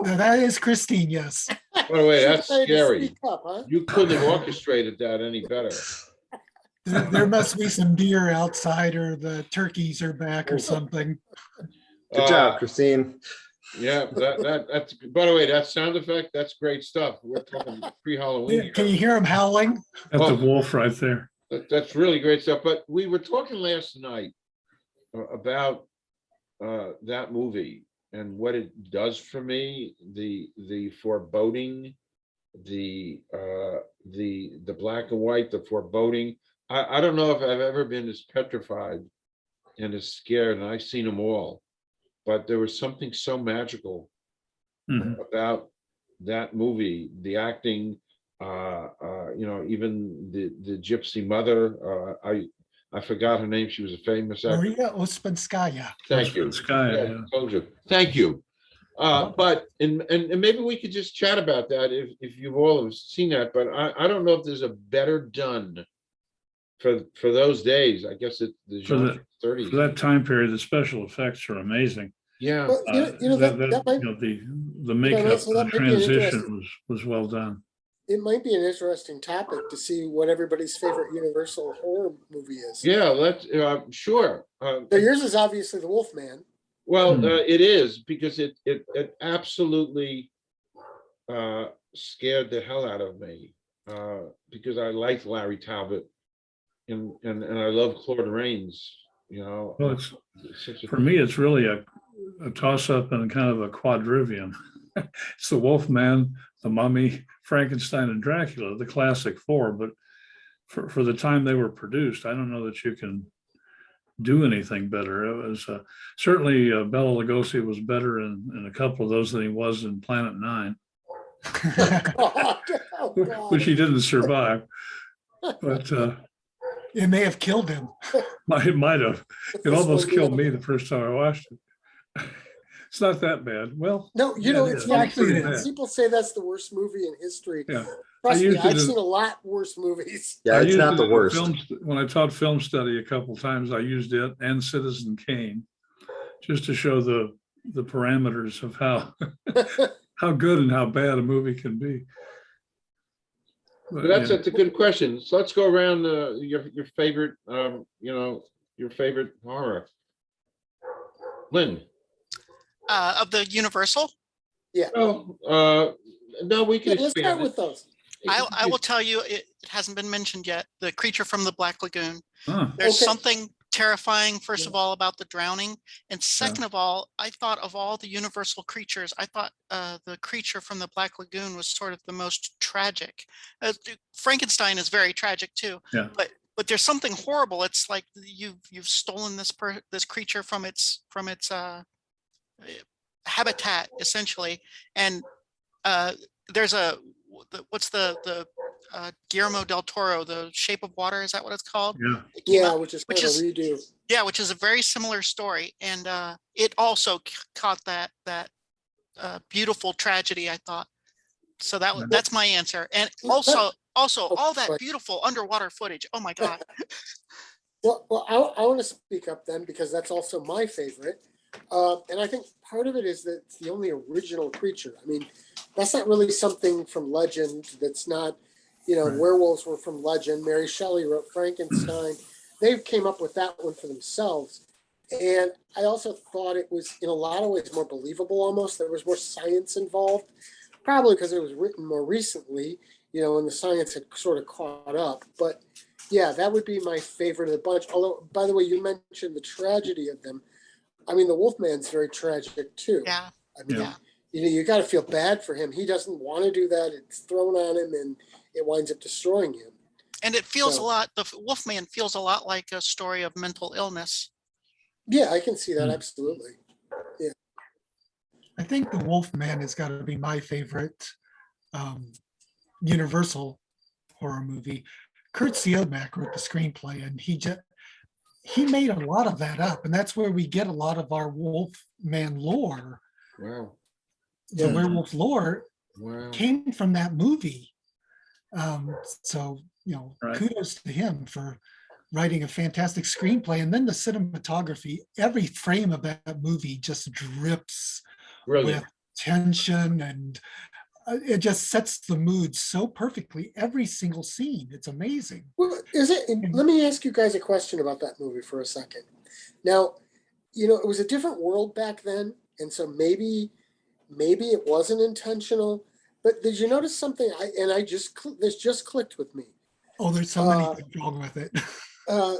Speaker 6: Now, that is Christine, yes.
Speaker 1: By the way, that's
Speaker 2: She's trying to
Speaker 1: scary.
Speaker 2: speak up, huh?
Speaker 1: You couldn't have orchestrated that any better.
Speaker 6: There must be some deer outside, or the turkeys are back or something.
Speaker 4: Good job, Christine.
Speaker 1: Yeah, that's, by the way, that sound effect, that's great stuff. We're talking pre-Halloween.
Speaker 6: Can you hear them howling?
Speaker 5: That's the wolf right there.
Speaker 1: That's really great stuff. But we were talking last night about that movie and what it does for me, the foreboding, the black and white, the foreboding. I don't know if I've ever been as petrified and as scared, and I've seen them all. But there was something so magical about that movie, the acting, even the gypsy mother. I forgot her name. She was a famous actress.
Speaker 6: Maria Ospinskaya.
Speaker 1: Thank you.
Speaker 5: Sky,
Speaker 1: Yeah, told you. Thank you. But and maybe we could just chat about that if you've all have seen that. But I don't know if there's a better done for those days. I guess it's the
Speaker 5: For
Speaker 1: 30s.
Speaker 5: that time period, the special effects are amazing.
Speaker 1: Yeah,
Speaker 2: Well, that might,
Speaker 5: The makeup,
Speaker 2: so that
Speaker 5: the
Speaker 2: might be an interesting,
Speaker 5: transition was well done.
Speaker 2: it might be an interesting topic to see what everybody's favorite Universal horror movie is.
Speaker 1: yeah, let's, sure.
Speaker 2: So yours is obviously the Wolfman.
Speaker 1: Well,
Speaker 5: Hmm.
Speaker 1: it is because it absolutely scared the hell out of me because I like Larry Talbot and I love Claude Rains. You know,
Speaker 5: Well, it's,
Speaker 1: such a,
Speaker 5: for me, it's really a toss-up and kind of a quadrivium. It's the Wolfman, the Mummy, Frankenstein, and Dracula, the classic four. But for the time they were produced, I don't know that you can do anything better. It was certainly Bela Lugosi was better in a couple of those than he was in Planet Nine,
Speaker 2: God, oh God.
Speaker 5: which he didn't survive. But
Speaker 6: It may have killed him.
Speaker 5: it might have. It
Speaker 2: This
Speaker 5: almost
Speaker 2: one,
Speaker 5: killed
Speaker 2: yeah.
Speaker 5: me the first time I watched it. It's not that bad. Well,
Speaker 2: No,
Speaker 5: yeah,
Speaker 2: it's
Speaker 5: is.
Speaker 2: funny.
Speaker 6: Actually, it
Speaker 5: Pretty
Speaker 6: is.
Speaker 5: bad.
Speaker 2: People say that's the worst movie in history.
Speaker 5: Yeah.
Speaker 2: Trust me,
Speaker 5: used it
Speaker 2: I've
Speaker 5: as-
Speaker 2: seen a lot worse movies.
Speaker 4: Yeah,
Speaker 5: I
Speaker 4: it's
Speaker 5: used
Speaker 4: not
Speaker 5: it
Speaker 4: the
Speaker 5: in
Speaker 4: worst.
Speaker 5: when I taught film study a couple times, I used it and Citizen Kane just to show the parameters of how good and how bad a movie can be. But,
Speaker 1: that's
Speaker 5: yeah.
Speaker 1: a good question. So let's go around your favorite, your favorite horror. Lynn.
Speaker 3: Of the Universal,
Speaker 1: Oh, no, we can
Speaker 2: Yeah, let's start
Speaker 1: expand
Speaker 2: with
Speaker 1: it.
Speaker 2: those.
Speaker 3: I will tell you, it hasn't been mentioned yet. The creature from the Black Lagoon.
Speaker 5: Huh.
Speaker 3: There's
Speaker 2: Okay.
Speaker 3: something terrifying, first
Speaker 2: Yeah.
Speaker 3: of all, about the drowning. And second of all, I thought of all the universal creatures, I thought the creature from the Black Lagoon was sort of the most tragic. Frankenstein is very tragic too.
Speaker 5: Yeah.
Speaker 3: But there's something horrible. It's like you've stolen this creature from its habitat essentially. And there's what's the Guillermo del Toro, The Shape of Water, is that what it's called?
Speaker 5: Yeah.
Speaker 3: It came
Speaker 2: Yeah,
Speaker 3: out-
Speaker 2: which is
Speaker 3: which
Speaker 2: kind of
Speaker 3: is-
Speaker 2: a redo.
Speaker 3: yeah, which is a very similar story, and it also caught that beautiful tragedy, I thought. So that's my answer. And also all that
Speaker 2: right.
Speaker 3: beautiful underwater footage. Oh my God.
Speaker 2: Well, I want to speak up then because that's also my favorite. And I think part of it is that it's the only original creature. I mean, that's not really something from legend. That's not,
Speaker 5: Right.
Speaker 2: werewolves were from legend. Mary Shelley wrote Frankenstein. They came up with that one for themselves. And I also thought it was in a lot of ways more believable almost. There was more science involved, probably because it was written more recently, and the science had sort of caught up. But yeah, that would be my favorite of the bunch. Although, by the way, you mentioned the tragedy of them. I mean, the Wolfman's very tragic too.
Speaker 3: Yeah.
Speaker 2: I mean,
Speaker 3: Yeah.
Speaker 2: you got to feel bad for him. He doesn't want to do that. It's thrown on him and it winds up destroying him.
Speaker 3: And it feels
Speaker 2: So-
Speaker 3: the Wolfman feels a lot like a story of mental illness.
Speaker 2: Yeah, I can see that.
Speaker 5: Hmm.
Speaker 2: Absolutely.
Speaker 6: I think the Wolfman has got to be my favorite Universal horror movie. Kurt Siodmak wrote the screenplay, and he made a lot of that up, and that's where we get a lot of our Wolfman lore.
Speaker 1: Wow.
Speaker 6: The
Speaker 2: Yeah.
Speaker 6: werewolf lore
Speaker 1: Wow.
Speaker 6: came from that movie. So
Speaker 5: Right.
Speaker 6: kudos to him for writing a fantastic screenplay, and then the cinematography. Every frame of that movie just drips
Speaker 1: Brilliant.
Speaker 6: with tension, and it just sets the mood so perfectly. Every single scene, it's amazing.
Speaker 2: Well, let me ask you guys a question about that movie for a second. Now, it was a different world back then, and so maybe it wasn't intentional. But did you notice something? This just clicked with me.
Speaker 6: Oh, there's so many things wrong with it.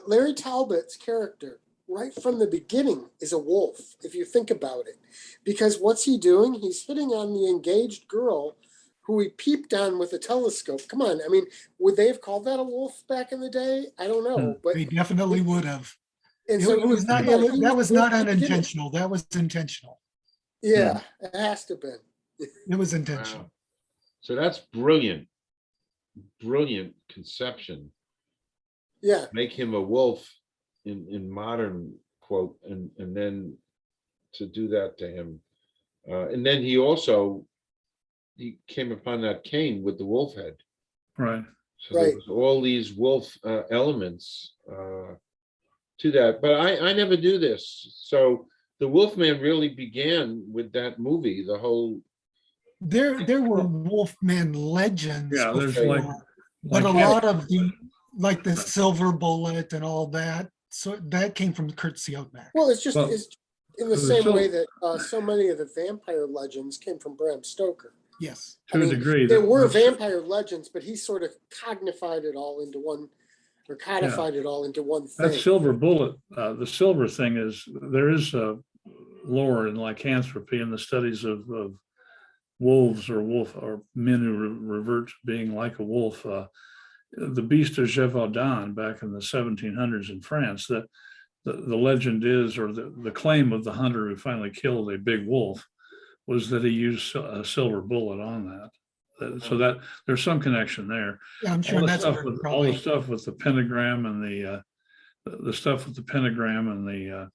Speaker 2: Larry Talbot's character, right from the beginning, is a wolf, if you think about it. Because what's he doing? He's hitting on the engaged girl who he peeped on with a telescope. Come on. I mean, would they have called that a wolf back in the day? I don't know. But
Speaker 6: They definitely would have.
Speaker 2: and
Speaker 6: It,
Speaker 2: so
Speaker 6: it was not.
Speaker 2: he
Speaker 6: That was not
Speaker 2: from the beginning.
Speaker 6: unintentional. That was intentional.
Speaker 2: Yeah, it has to have been.
Speaker 6: It was intentional.
Speaker 1: Wow. So that's brilliant. Brilliant conception.
Speaker 2: Yeah.
Speaker 1: Make him a wolf in modern quote, and then to do that to him. And then he came upon that cane with the wolf head.
Speaker 5: Right.
Speaker 1: So there
Speaker 2: Right.
Speaker 1: was all these wolf elements to that. But I never knew this. So the Wolfman really began with that movie, the whole,
Speaker 6: There were Wolfman legends
Speaker 5: Yeah, there's
Speaker 6: before, but a
Speaker 5: like-
Speaker 6: lot of like the Silver Bullet and all that, so that came from Kurt Siodmak.
Speaker 2: Well, it's just,
Speaker 5: Well,
Speaker 2: it's in the
Speaker 5: there's
Speaker 2: same
Speaker 5: still-
Speaker 2: way that so many of the vampire legends came from Bram Stoker.
Speaker 6: Yes.
Speaker 2: I
Speaker 5: To a
Speaker 2: mean,
Speaker 5: degree.
Speaker 2: there were
Speaker 5: that's-
Speaker 2: vampire legends, but he sort of cognified it all into one, or codified it all into one
Speaker 5: That
Speaker 2: thing.
Speaker 5: silver bullet, the silver thing is, there is a lore in lycanthropy and the studies of wolves or men who revert to being like a wolf. The Beast of Gévaudan back in the 1700s in France, that the legend is, or the claim of the hunter who finally killed a big wolf was that he used a silver bullet on that. So that there's some connection there.
Speaker 6: Yeah, I'm sure
Speaker 5: All the
Speaker 6: that's
Speaker 5: stuff
Speaker 6: where
Speaker 5: with, all
Speaker 6: probably,
Speaker 5: the stuff with the pentagram and the stuff with the pentagram and the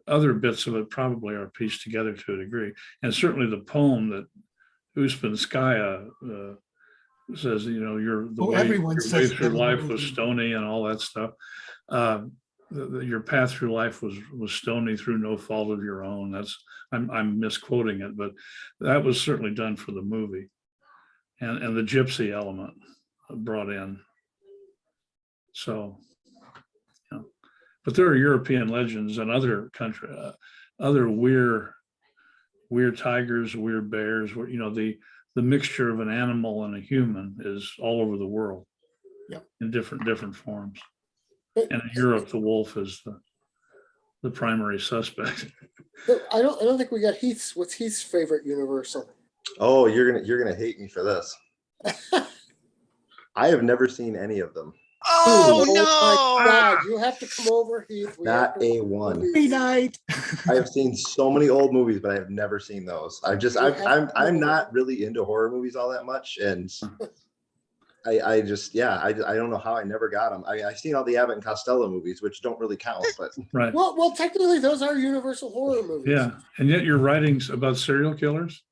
Speaker 5: other bits of it probably are pieced together to a degree. And certainly the poem that Uspenskaya says, you know,
Speaker 6: everyone
Speaker 5: your
Speaker 6: says
Speaker 5: way through
Speaker 6: that in the
Speaker 5: life was
Speaker 6: movie.
Speaker 5: stony and all that stuff. Your path through life was stony through no fault of your own. I'm misquoting it, but that was certainly done for the movie. And the gypsy element brought in. So, you know, but there are European legends and other country, other weird tigers, weird bears, where, you know, the mixture of an animal and a human is all over the world.
Speaker 6: Yep.
Speaker 5: In different forms. And in Europe, the wolf is the primary suspect.
Speaker 2: But I don't think we got Heath's. What's Heath's favorite Universal?
Speaker 4: Oh, you're gonna hate me for this. I have never seen any of them.
Speaker 3: Oh,
Speaker 2: my
Speaker 3: no.
Speaker 2: God, you have to come over, Heath. We have
Speaker 4: Not
Speaker 2: to
Speaker 4: a
Speaker 2: watch
Speaker 4: one.
Speaker 2: movies.
Speaker 6: Every night.
Speaker 4: I have seen so many old movies, but I have never seen those. I'm not really into horror movies all that much, and I just I don't know how I never got them. I've seen all the Abbott and Costello movies, which don't really count, but
Speaker 5: Right.
Speaker 2: Well, technically, those are Universal horror movies.
Speaker 5: Yeah. And yet your writings about serial killers,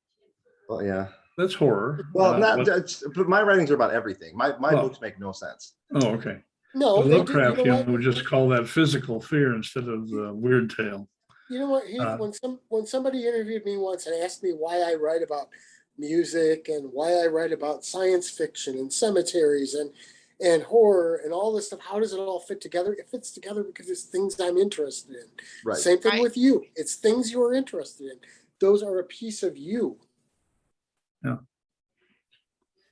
Speaker 4: well, yeah.
Speaker 5: that's horror.
Speaker 4: Well,
Speaker 5: What-
Speaker 4: but my writings are about everything. My
Speaker 5: Well-
Speaker 4: books make no sense.
Speaker 5: Oh, okay.
Speaker 2: No, they do.
Speaker 5: Lovecraft,
Speaker 2: You know what?
Speaker 5: would just call that physical fear instead of the weird tale.
Speaker 2: You know what, Heath? When somebody interviewed me once and asked me why I write about music and why I write about science fiction and cemeteries and horror and all this stuff, how does it all fit together? It fits together because it's things I'm interested in.
Speaker 4: Right.
Speaker 2: Same thing
Speaker 3: Right.
Speaker 2: with you. It's things you're interested in. Those are a piece of you.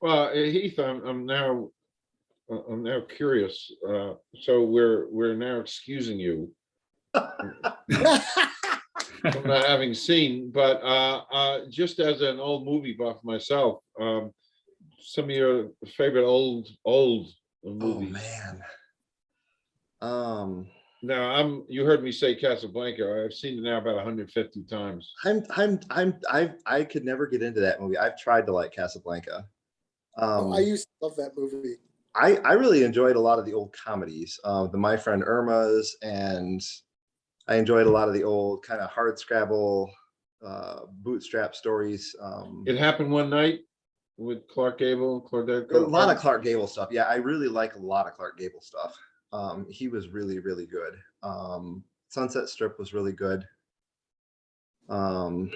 Speaker 1: well, Heath, I'm now curious. So we're now excusing you from not having seen, but just as an old movie buff myself, some of your favorite old
Speaker 4: Oh
Speaker 1: movies.
Speaker 4: man.
Speaker 1: Now you heard me say Casablanca. I've seen it now about 150 times.
Speaker 4: I could never get into that movie. I've tried to like Casablanca.
Speaker 2: I used to love that movie.
Speaker 4: I really enjoyed a lot of the old comedies, the My Friend Irma's, and I enjoyed a lot of the old kind of hard scrabble bootstrap stories.
Speaker 1: It Happened One Night with Clark Gable and Claudette.
Speaker 4: A lot of Clark Gable stuff. Yeah, I really like a lot of Clark Gable stuff. He was really, really good. Sunset Strip was really good. Gosh,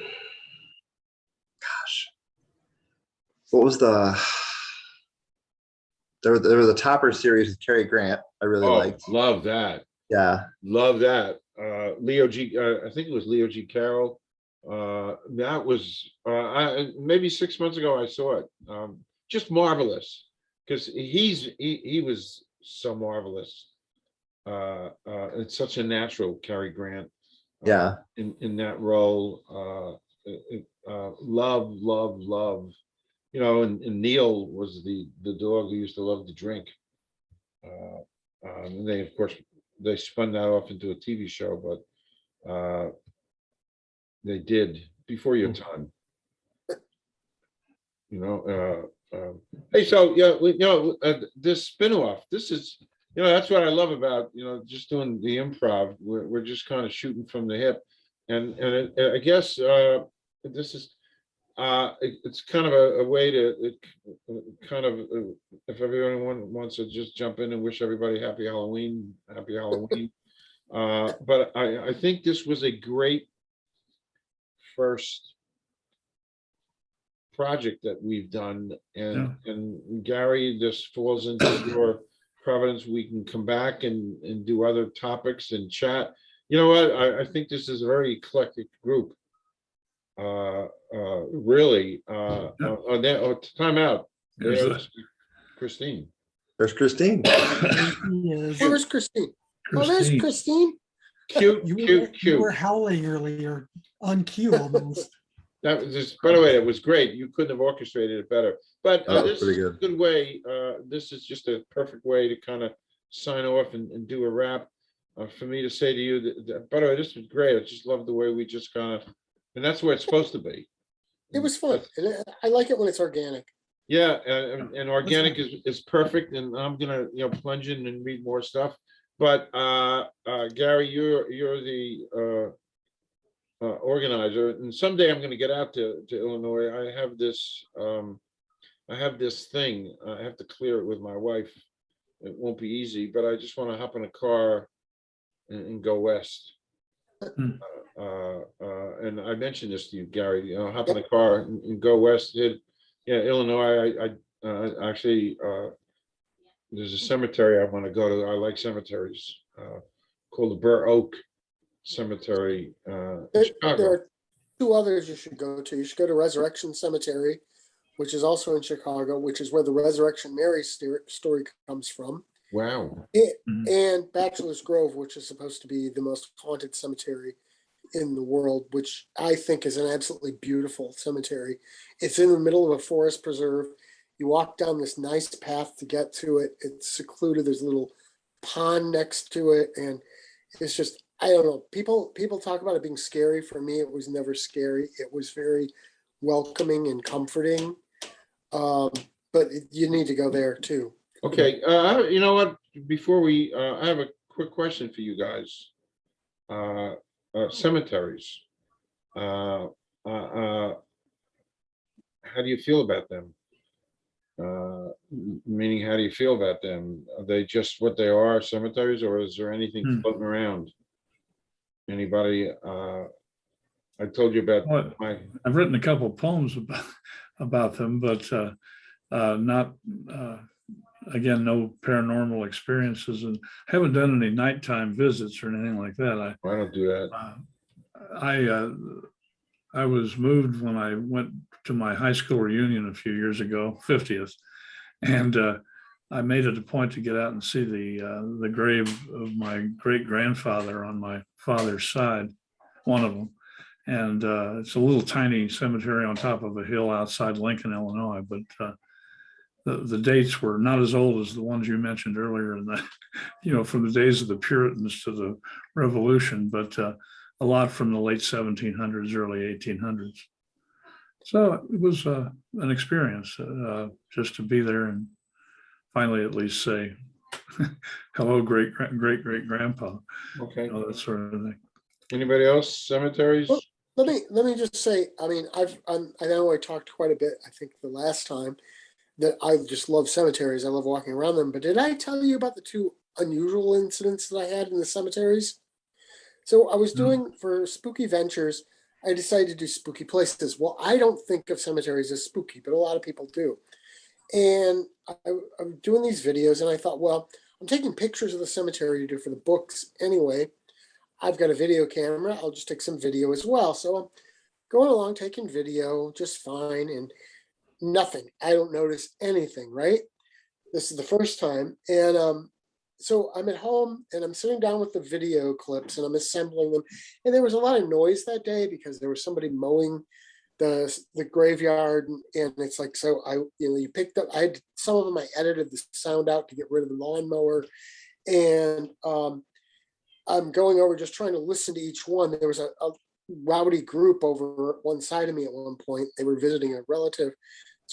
Speaker 4: what was there was a Topper series with Cary Grant I really liked.
Speaker 1: Love that.
Speaker 4: Yeah.
Speaker 1: Love that. Leo G. I think it was Leo G. Carroll. That was maybe 6 months ago. I saw it. Just marvelous, because he was so marvelous. It's such a natural, Cary Grant.
Speaker 4: Yeah.
Speaker 1: In that role. Love. You know, and Neil was the dog who used to love to drink. And they, of course, they spun that off into a TV show, but they did before your time. You know, hey, so yeah, this spin-off, this is, that's what I love about, just doing the improv. We're just kind of shooting from the hip, and I guess this is. It's kind of a way to if everyone wants to just jump in and wish everybody happy Halloween. But I think this was a great first project that we've done. And Gary, this falls into your providence. We can come back and do other topics and chat. You know what? I think this is a very eclectic group. Really. Time out. There's Christine.
Speaker 4: There's Christine.
Speaker 6: Yes.
Speaker 2: Where was Christine? Oh, there's Christine.
Speaker 1: Cute,
Speaker 6: You were howling earlier on cue almost.
Speaker 1: That was just, by the way, that was great. You couldn't have orchestrated it better. But
Speaker 4: That was
Speaker 1: this
Speaker 4: pretty
Speaker 1: is a
Speaker 4: good.
Speaker 1: good way. This is just a perfect way to kind of sign off and do a wrap. For me to say to you that, by the way, this was great. I just love the way we just kind of, and that's where it's supposed to be.
Speaker 2: It was fun. And I like it when it's organic.
Speaker 1: Yeah, and organic is perfect. And I'm gonna plunge in and read more stuff. But Gary, you're the organizer, and someday I'm going to get out to Illinois. I have this thing. I have to clear it with my wife. It won't be easy, but I just want to hop in a car and go west. And I mentioned this to you, Gary. Hop in a car and go west. Illinois. I actually there's a cemetery I want to go to. I like cemeteries. Called the Burr Oak Cemetery.
Speaker 2: There are two others you should go to. You should go to Resurrection Cemetery, which is also in Chicago, which is where the Resurrection Mary story comes from.
Speaker 1: Wow.
Speaker 2: And Bachelor's Grove, which is supposed to be the most haunted cemetery in the world, which I think is an absolutely beautiful cemetery. It's in the middle of a forest preserve. You walk down this nice path to get to it. It's secluded. There's a little pond next to it. And it's just, I don't know. People talk about it being scary. For me, it was never scary. It was very welcoming and comforting. But you need to go there too.
Speaker 1: Okay. You know what? Before we, I have a quick question for you guys. Cemeteries. How do you feel about them? Meaning, how do you feel about them? Are they just what they are, cemeteries, or is there anything floating around? Anybody? I told you about
Speaker 5: I've written a couple of poems about them, but not again, no paranormal experiences, and haven't done any nighttime visits or anything like that.
Speaker 1: I don't do that.
Speaker 5: I was moved when I went to my high school reunion a few years ago, 50th, and I made it a point to get out and see the grave of my great grandfather on my father's side, one of them. And it's a little tiny cemetery on top of a hill outside Lincoln, Illinois, but the dates were not as old as the ones you mentioned earlier in the, from the days of the Puritans to the Revolution, but a lot from the late 1700s, early 1800s. So it was an experience just to be there and finally at least say, hello, great grandpa.
Speaker 1: Okay.
Speaker 5: That sort of thing.
Speaker 1: Anybody else? Cemeteries?
Speaker 2: Well, let me just say, I mean, I know I talked quite a bit, I think the last time, that I just love cemeteries. I love walking around them. But did I tell you about the two unusual incidents that I had in the cemeteries? So I was doing for Spooky Ventures, I decided to do spooky places. Well, I don't think of cemeteries as spooky, but a lot of people do. And I'm doing these videos and I thought, well, I'm taking pictures of the cemetery to do for the books anyway. I've got a video camera. I'll just take some video as well. So I'm going along, taking video just fine. And nothing. I don't notice anything, right? This is the first time. And so I'm at home and I'm sitting down with the video clips and I'm assembling them. And there was a lot of noise that day because there was somebody mowing the graveyard. And it's like, so you picked up, I had some of them, I edited the sound out to get rid of the lawnmower. And I'm going over just trying to listen to each one. There was a rowdy group over one side of me at one point. They were visiting a relative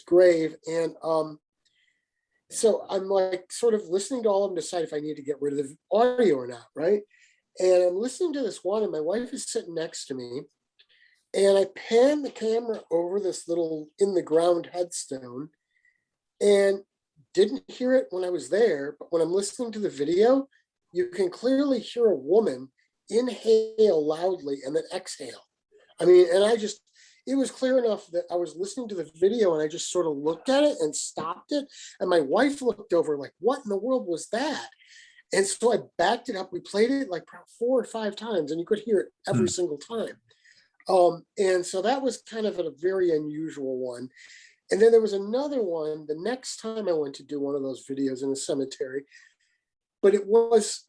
Speaker 2: grave. And so I'm like sort of listening to all of them, decide if I need to get rid of the audio or not, right? And I'm listening to this one and my wife is sitting next to me and I pan the camera over this little in the ground headstone and didn't hear it when I was there, but when I'm listening to the video, you can clearly hear a woman inhale loudly and then exhale. I mean, and it was clear enough that I was listening to the video and I just sort of looked at it and stopped it. And my wife looked over like, what in the world was that? And so I backed it up. We played it like 4 or 5 times and you could hear it every single time. And so that was kind of a very unusual one. And then there was another one the next time I went to do one of those videos in a cemetery, but it was,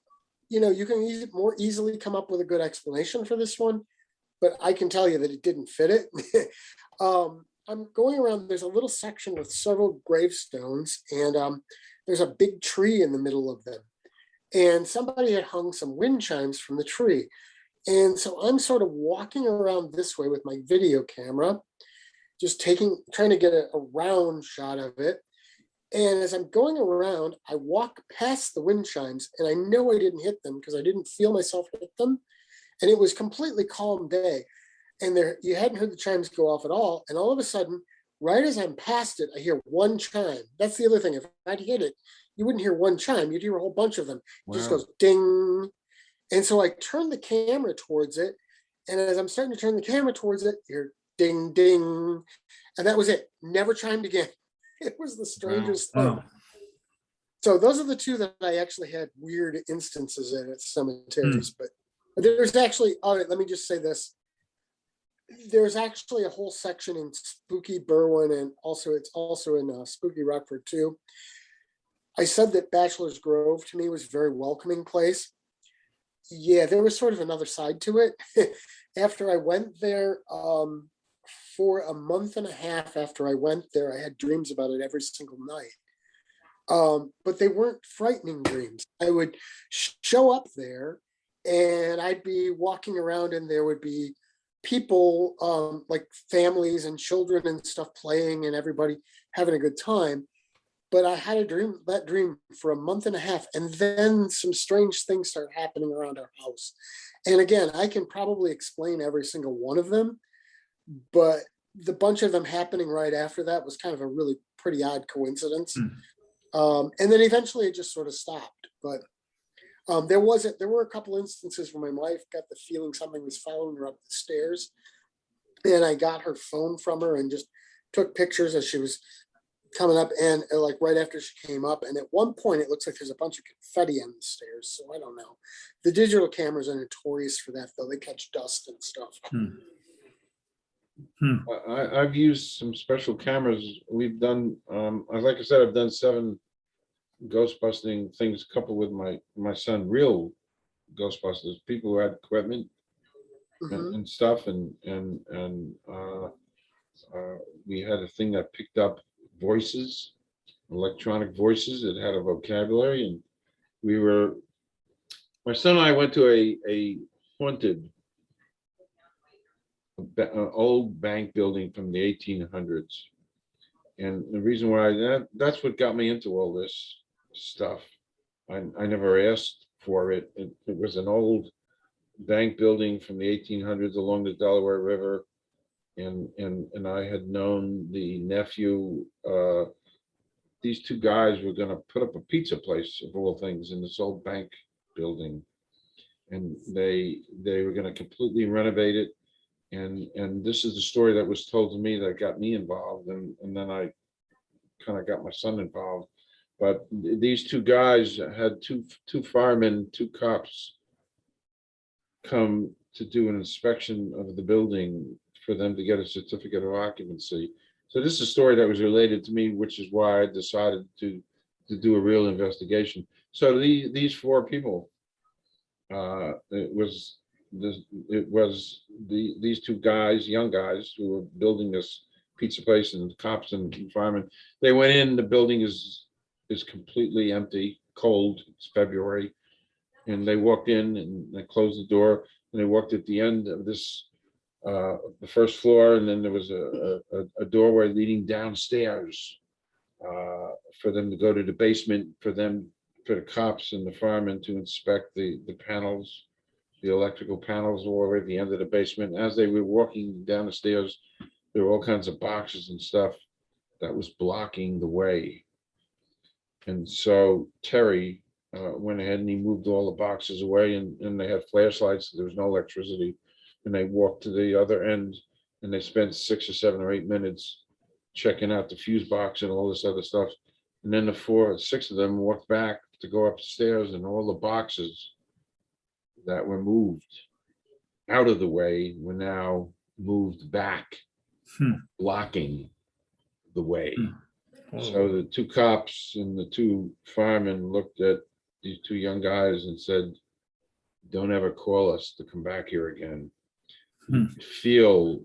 Speaker 2: you can more easily come up with a good explanation for this one, but I can tell you that it didn't fit it. I'm going around, there's a little section with several gravestones and there's a big tree in the middle of them. And somebody had hung some wind chimes from the tree. And so I'm sort of walking around this way with my video camera, just trying to get a round shot of it. And as I'm going around, I walk past the wind chimes and I know I didn't hit them because I didn't feel myself hit them. And it was completely calm day. And you hadn't heard the chimes go off at all. And all of a sudden, right as I'm past it, I hear one chime. That's the other thing. If I'd hit it, you wouldn't hear one chime. You'd hear a whole bunch of them. It just goes ding. And so I turned the camera towards it. And as I'm starting to turn the camera towards it, you hear ding, ding. And that was it. Never chimed again. It was the strangest thing.
Speaker 5: Wow.
Speaker 2: So those are the two that I actually had weird instances in at cemeteries. But there's actually, all right, let me just say this. There's actually a whole section in Spooky Berwyn, and it's also in Spooky Rockford too. I said that Bachelor's Grove to me was a very welcoming place. Yeah, there was sort of another side to it. After I went there, for a month and a half after I went there, I had dreams about it every single night. But they weren't frightening dreams. I would show up there and I'd be walking around and there would be people, like families and children and stuff playing and everybody having a good time. But I had that dream for a month and a half, and then some strange things started happening around our house. And again, I can probably explain every single one of them, but the bunch of them happening right after that was kind of a really pretty odd coincidence. And then eventually it just sort of stopped. But there were a couple instances where my wife got the feeling something was following her up the stairs, and I got her phone from her and just took pictures as she was coming up, and like right after she came up. And at one point it looks like there's a bunch of confetti on the stairs, so I don't know. The digital cameras are notorious for that, though. They catch dust and stuff.
Speaker 1: I've used some special cameras. We've done, like I said, I've done 7 ghost busting things coupled with my son, real Ghostbusters, people who had equipment and stuff, and we had a thing that picked up voices, electronic voices. It had a vocabulary, and my son and I went to a haunted old bank building from the 1800s. And the reason why that's what got me into all this stuff. I never asked for it. It was an old bank building from the 1800s along the Delaware River. And I had known the nephew. These 2 guys were going to put up a pizza place, of all things, in this old bank building. And they were going to completely renovate it. And this is the story that was told to me that got me involved, and then I kind of got my son involved. But these 2 guys had two firemen, 2 cops come to do an inspection of the building for them to get a certificate of occupancy. So this is a story that was related to me, which is why I decided to do a real investigation. So these 4 people, it was these 2 guys, young guys, who were building this pizza place, and cops and firemen. They went in. The building is completely empty, cold. It's February, and they walked in and they closed the door, and they walked at the end of this, the first floor, and then there was a doorway leading downstairs for them to go to the basement, for the cops and the firemen to inspect the panels, the electrical panels all the way at the end of the basement. As they were walking down the stairs, there were all kinds of boxes and stuff that was blocking the way. And so Terry, went ahead and he moved all the boxes away, and they had flashlights. There was no electricity, and they walked to the other end, and they spent 6 or 7 or 8 minutes checking out the fuse box and all this other stuff. And then the 4 or 6 of them walked back to go upstairs, and all the boxes that were moved out of the way were now moved back, blocking the way. So the 2 cops and the 2 firemen looked at these 2 young guys and said, "Don't ever call us to come back here again." Feel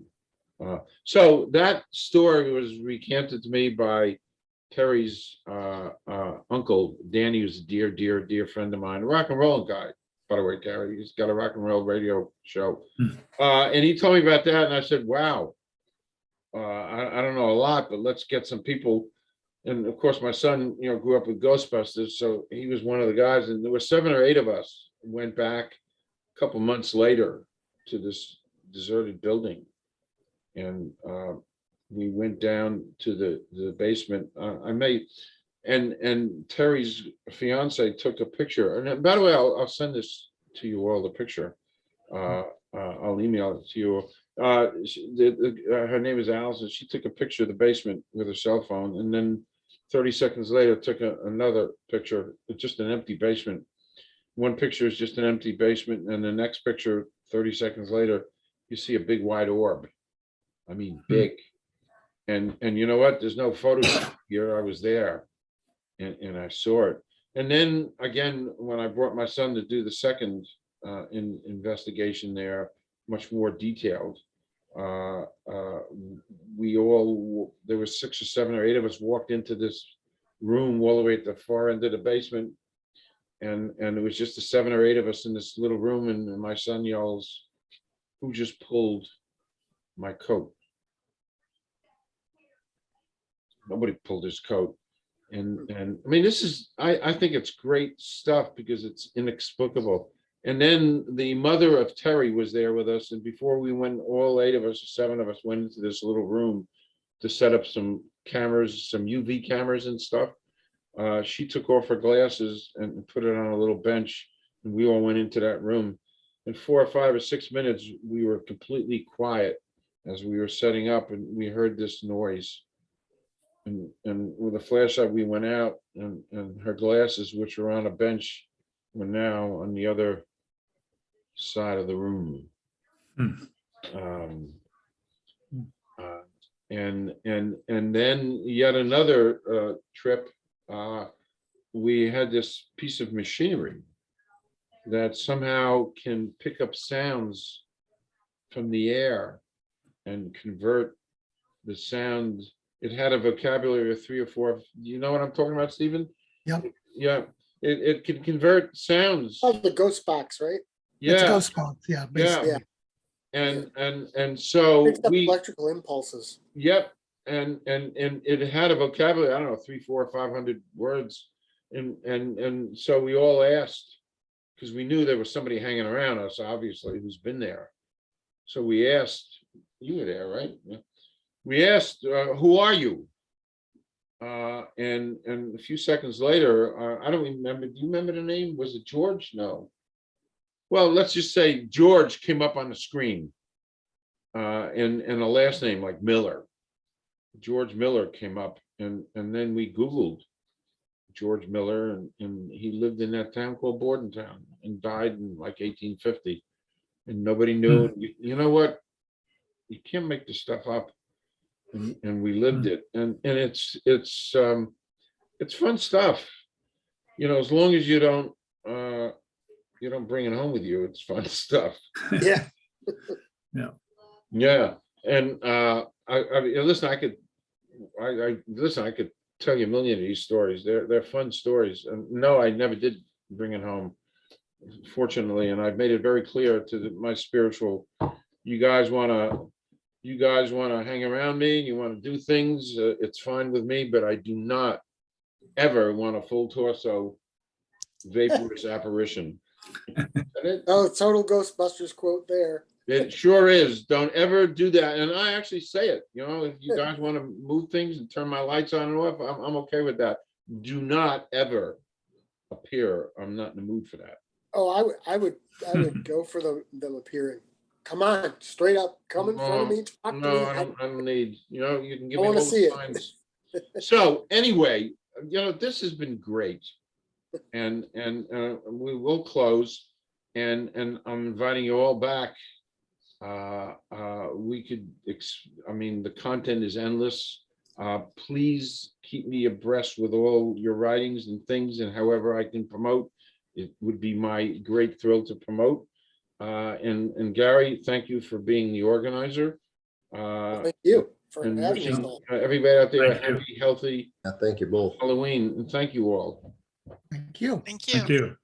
Speaker 1: so that story was recanted to me by Terry's uncle Danny, who's a dear friend of mine, a rock and roll guy, by the way. Terry, he's got a rock and roll radio show, and he told me about that, and I said, "Wow, I don't know a lot, but let's get some people." And of course, my son, grew up with Ghostbusters, so he was one of the guys. And there were 7 or 8 of us who went back a couple months later to this deserted building, and we went down to the basement. And Terry's fiance took a picture. And by the way, I'll send this to you all, the picture. I'll email it to you. Her name is Allison. She took a picture of the basement with her cell phone, and then 30 seconds later took another picture. It's just an empty basement. One picture is just an empty basement, and the next picture, 30 seconds later, you see a big white orb. I mean, big. And you know what? There's no photograph here. I was there, and I saw it. And then again, when I brought my son to do the second investigation there, much more detailed, there was 6 or 7 or 8 of us walked into this room all the way at the far end of the basement, and it was just the 7 or 8 of us in this little room, and my son yells, "Who just pulled my coat?" Nobody pulled his coat. And I mean, I think it's great stuff because it's inexplicable. And then the mother of Terry was there with us, and before we went, all 8 of us or 7 of us went into this little room to set up some cameras, some UV cameras and stuff. She took off her glasses and put it on a little bench, and we all went into that room. In 4 or 5 or 6 minutes, we were completely quiet as we were setting up, and we heard this noise. And with a flashlight, we went out, and her glasses, which were on a bench, were now on the other side of the room. And then yet another trip, we had this piece of machinery that somehow can pick up sounds from the air and convert the sound. It had a vocabulary of 3 or 4. You know what I'm talking about, Stephen?
Speaker 6: Yep.
Speaker 1: Yeah. It can convert sounds.
Speaker 2: Oh, the ghost box, right?
Speaker 6: It's
Speaker 1: Yeah.
Speaker 6: ghost box, yeah, basically.
Speaker 2: Yeah.
Speaker 1: And so
Speaker 2: Picks up
Speaker 1: we,
Speaker 2: electrical impulses.
Speaker 1: yep. And it had a vocabulary, I don't know, 300, 400, 500 words. And so we all asked, because we knew there was somebody hanging around us, obviously, who's been there. So we asked, you were there, right? Yeah. We asked, "Who are you?" And a few seconds later, I don't remember. Do you remember the name? Was it George? No. Well, let's just say George came up on the screen, and a last name like Miller. George Miller came up, and then we Googled George Miller, and he lived in that town called Bordentown and died in like 1850, and nobody knew. You know what? You can't make this stuff up. And we lived it, and it's fun stuff, as long as you don't bring it home with you. It's fun stuff.
Speaker 2: Yeah.
Speaker 1: Yeah. And listen, I could tell you a million of these stories. They're fun stories, and no, I never did bring it home, fortunately, and I've made it very clear to my spiritual. You guys want to hang around me, you want to do things, it's fine with me, but I do not ever want a full torso vaporous apparition.
Speaker 2: Oh, total Ghostbusters quote there.
Speaker 1: It sure is. Don't ever do that. And I actually say it, if you guys want to move things and turn my lights on and off, I'm okay with that. Do not ever appear. I'm not in the mood for that.
Speaker 2: Oh, I would go for them appearing. Come on, straight up, come in front of me, talk to
Speaker 1: No,
Speaker 2: me.
Speaker 1: I don't need, you can give
Speaker 2: I
Speaker 1: me all
Speaker 2: wanna
Speaker 1: the
Speaker 2: see it.
Speaker 1: signs. So anyway, this has been great. And we will close, and I'm inviting you all back. We could, I mean, the content is endless. Please keep me abreast with all your writings and things, and however I can promote, it would be my great thrill to promote. And Gary, thank you for being the organizer.
Speaker 2: Thank you for
Speaker 1: And
Speaker 2: having us
Speaker 1: wishing
Speaker 2: all.
Speaker 1: everybody out there a
Speaker 5: Thank you.
Speaker 1: happy, healthy
Speaker 4: Yeah, thank you both.
Speaker 1: Halloween, and thank you all.
Speaker 6: Thank you.
Speaker 3: Thank you.
Speaker 5: Thank you.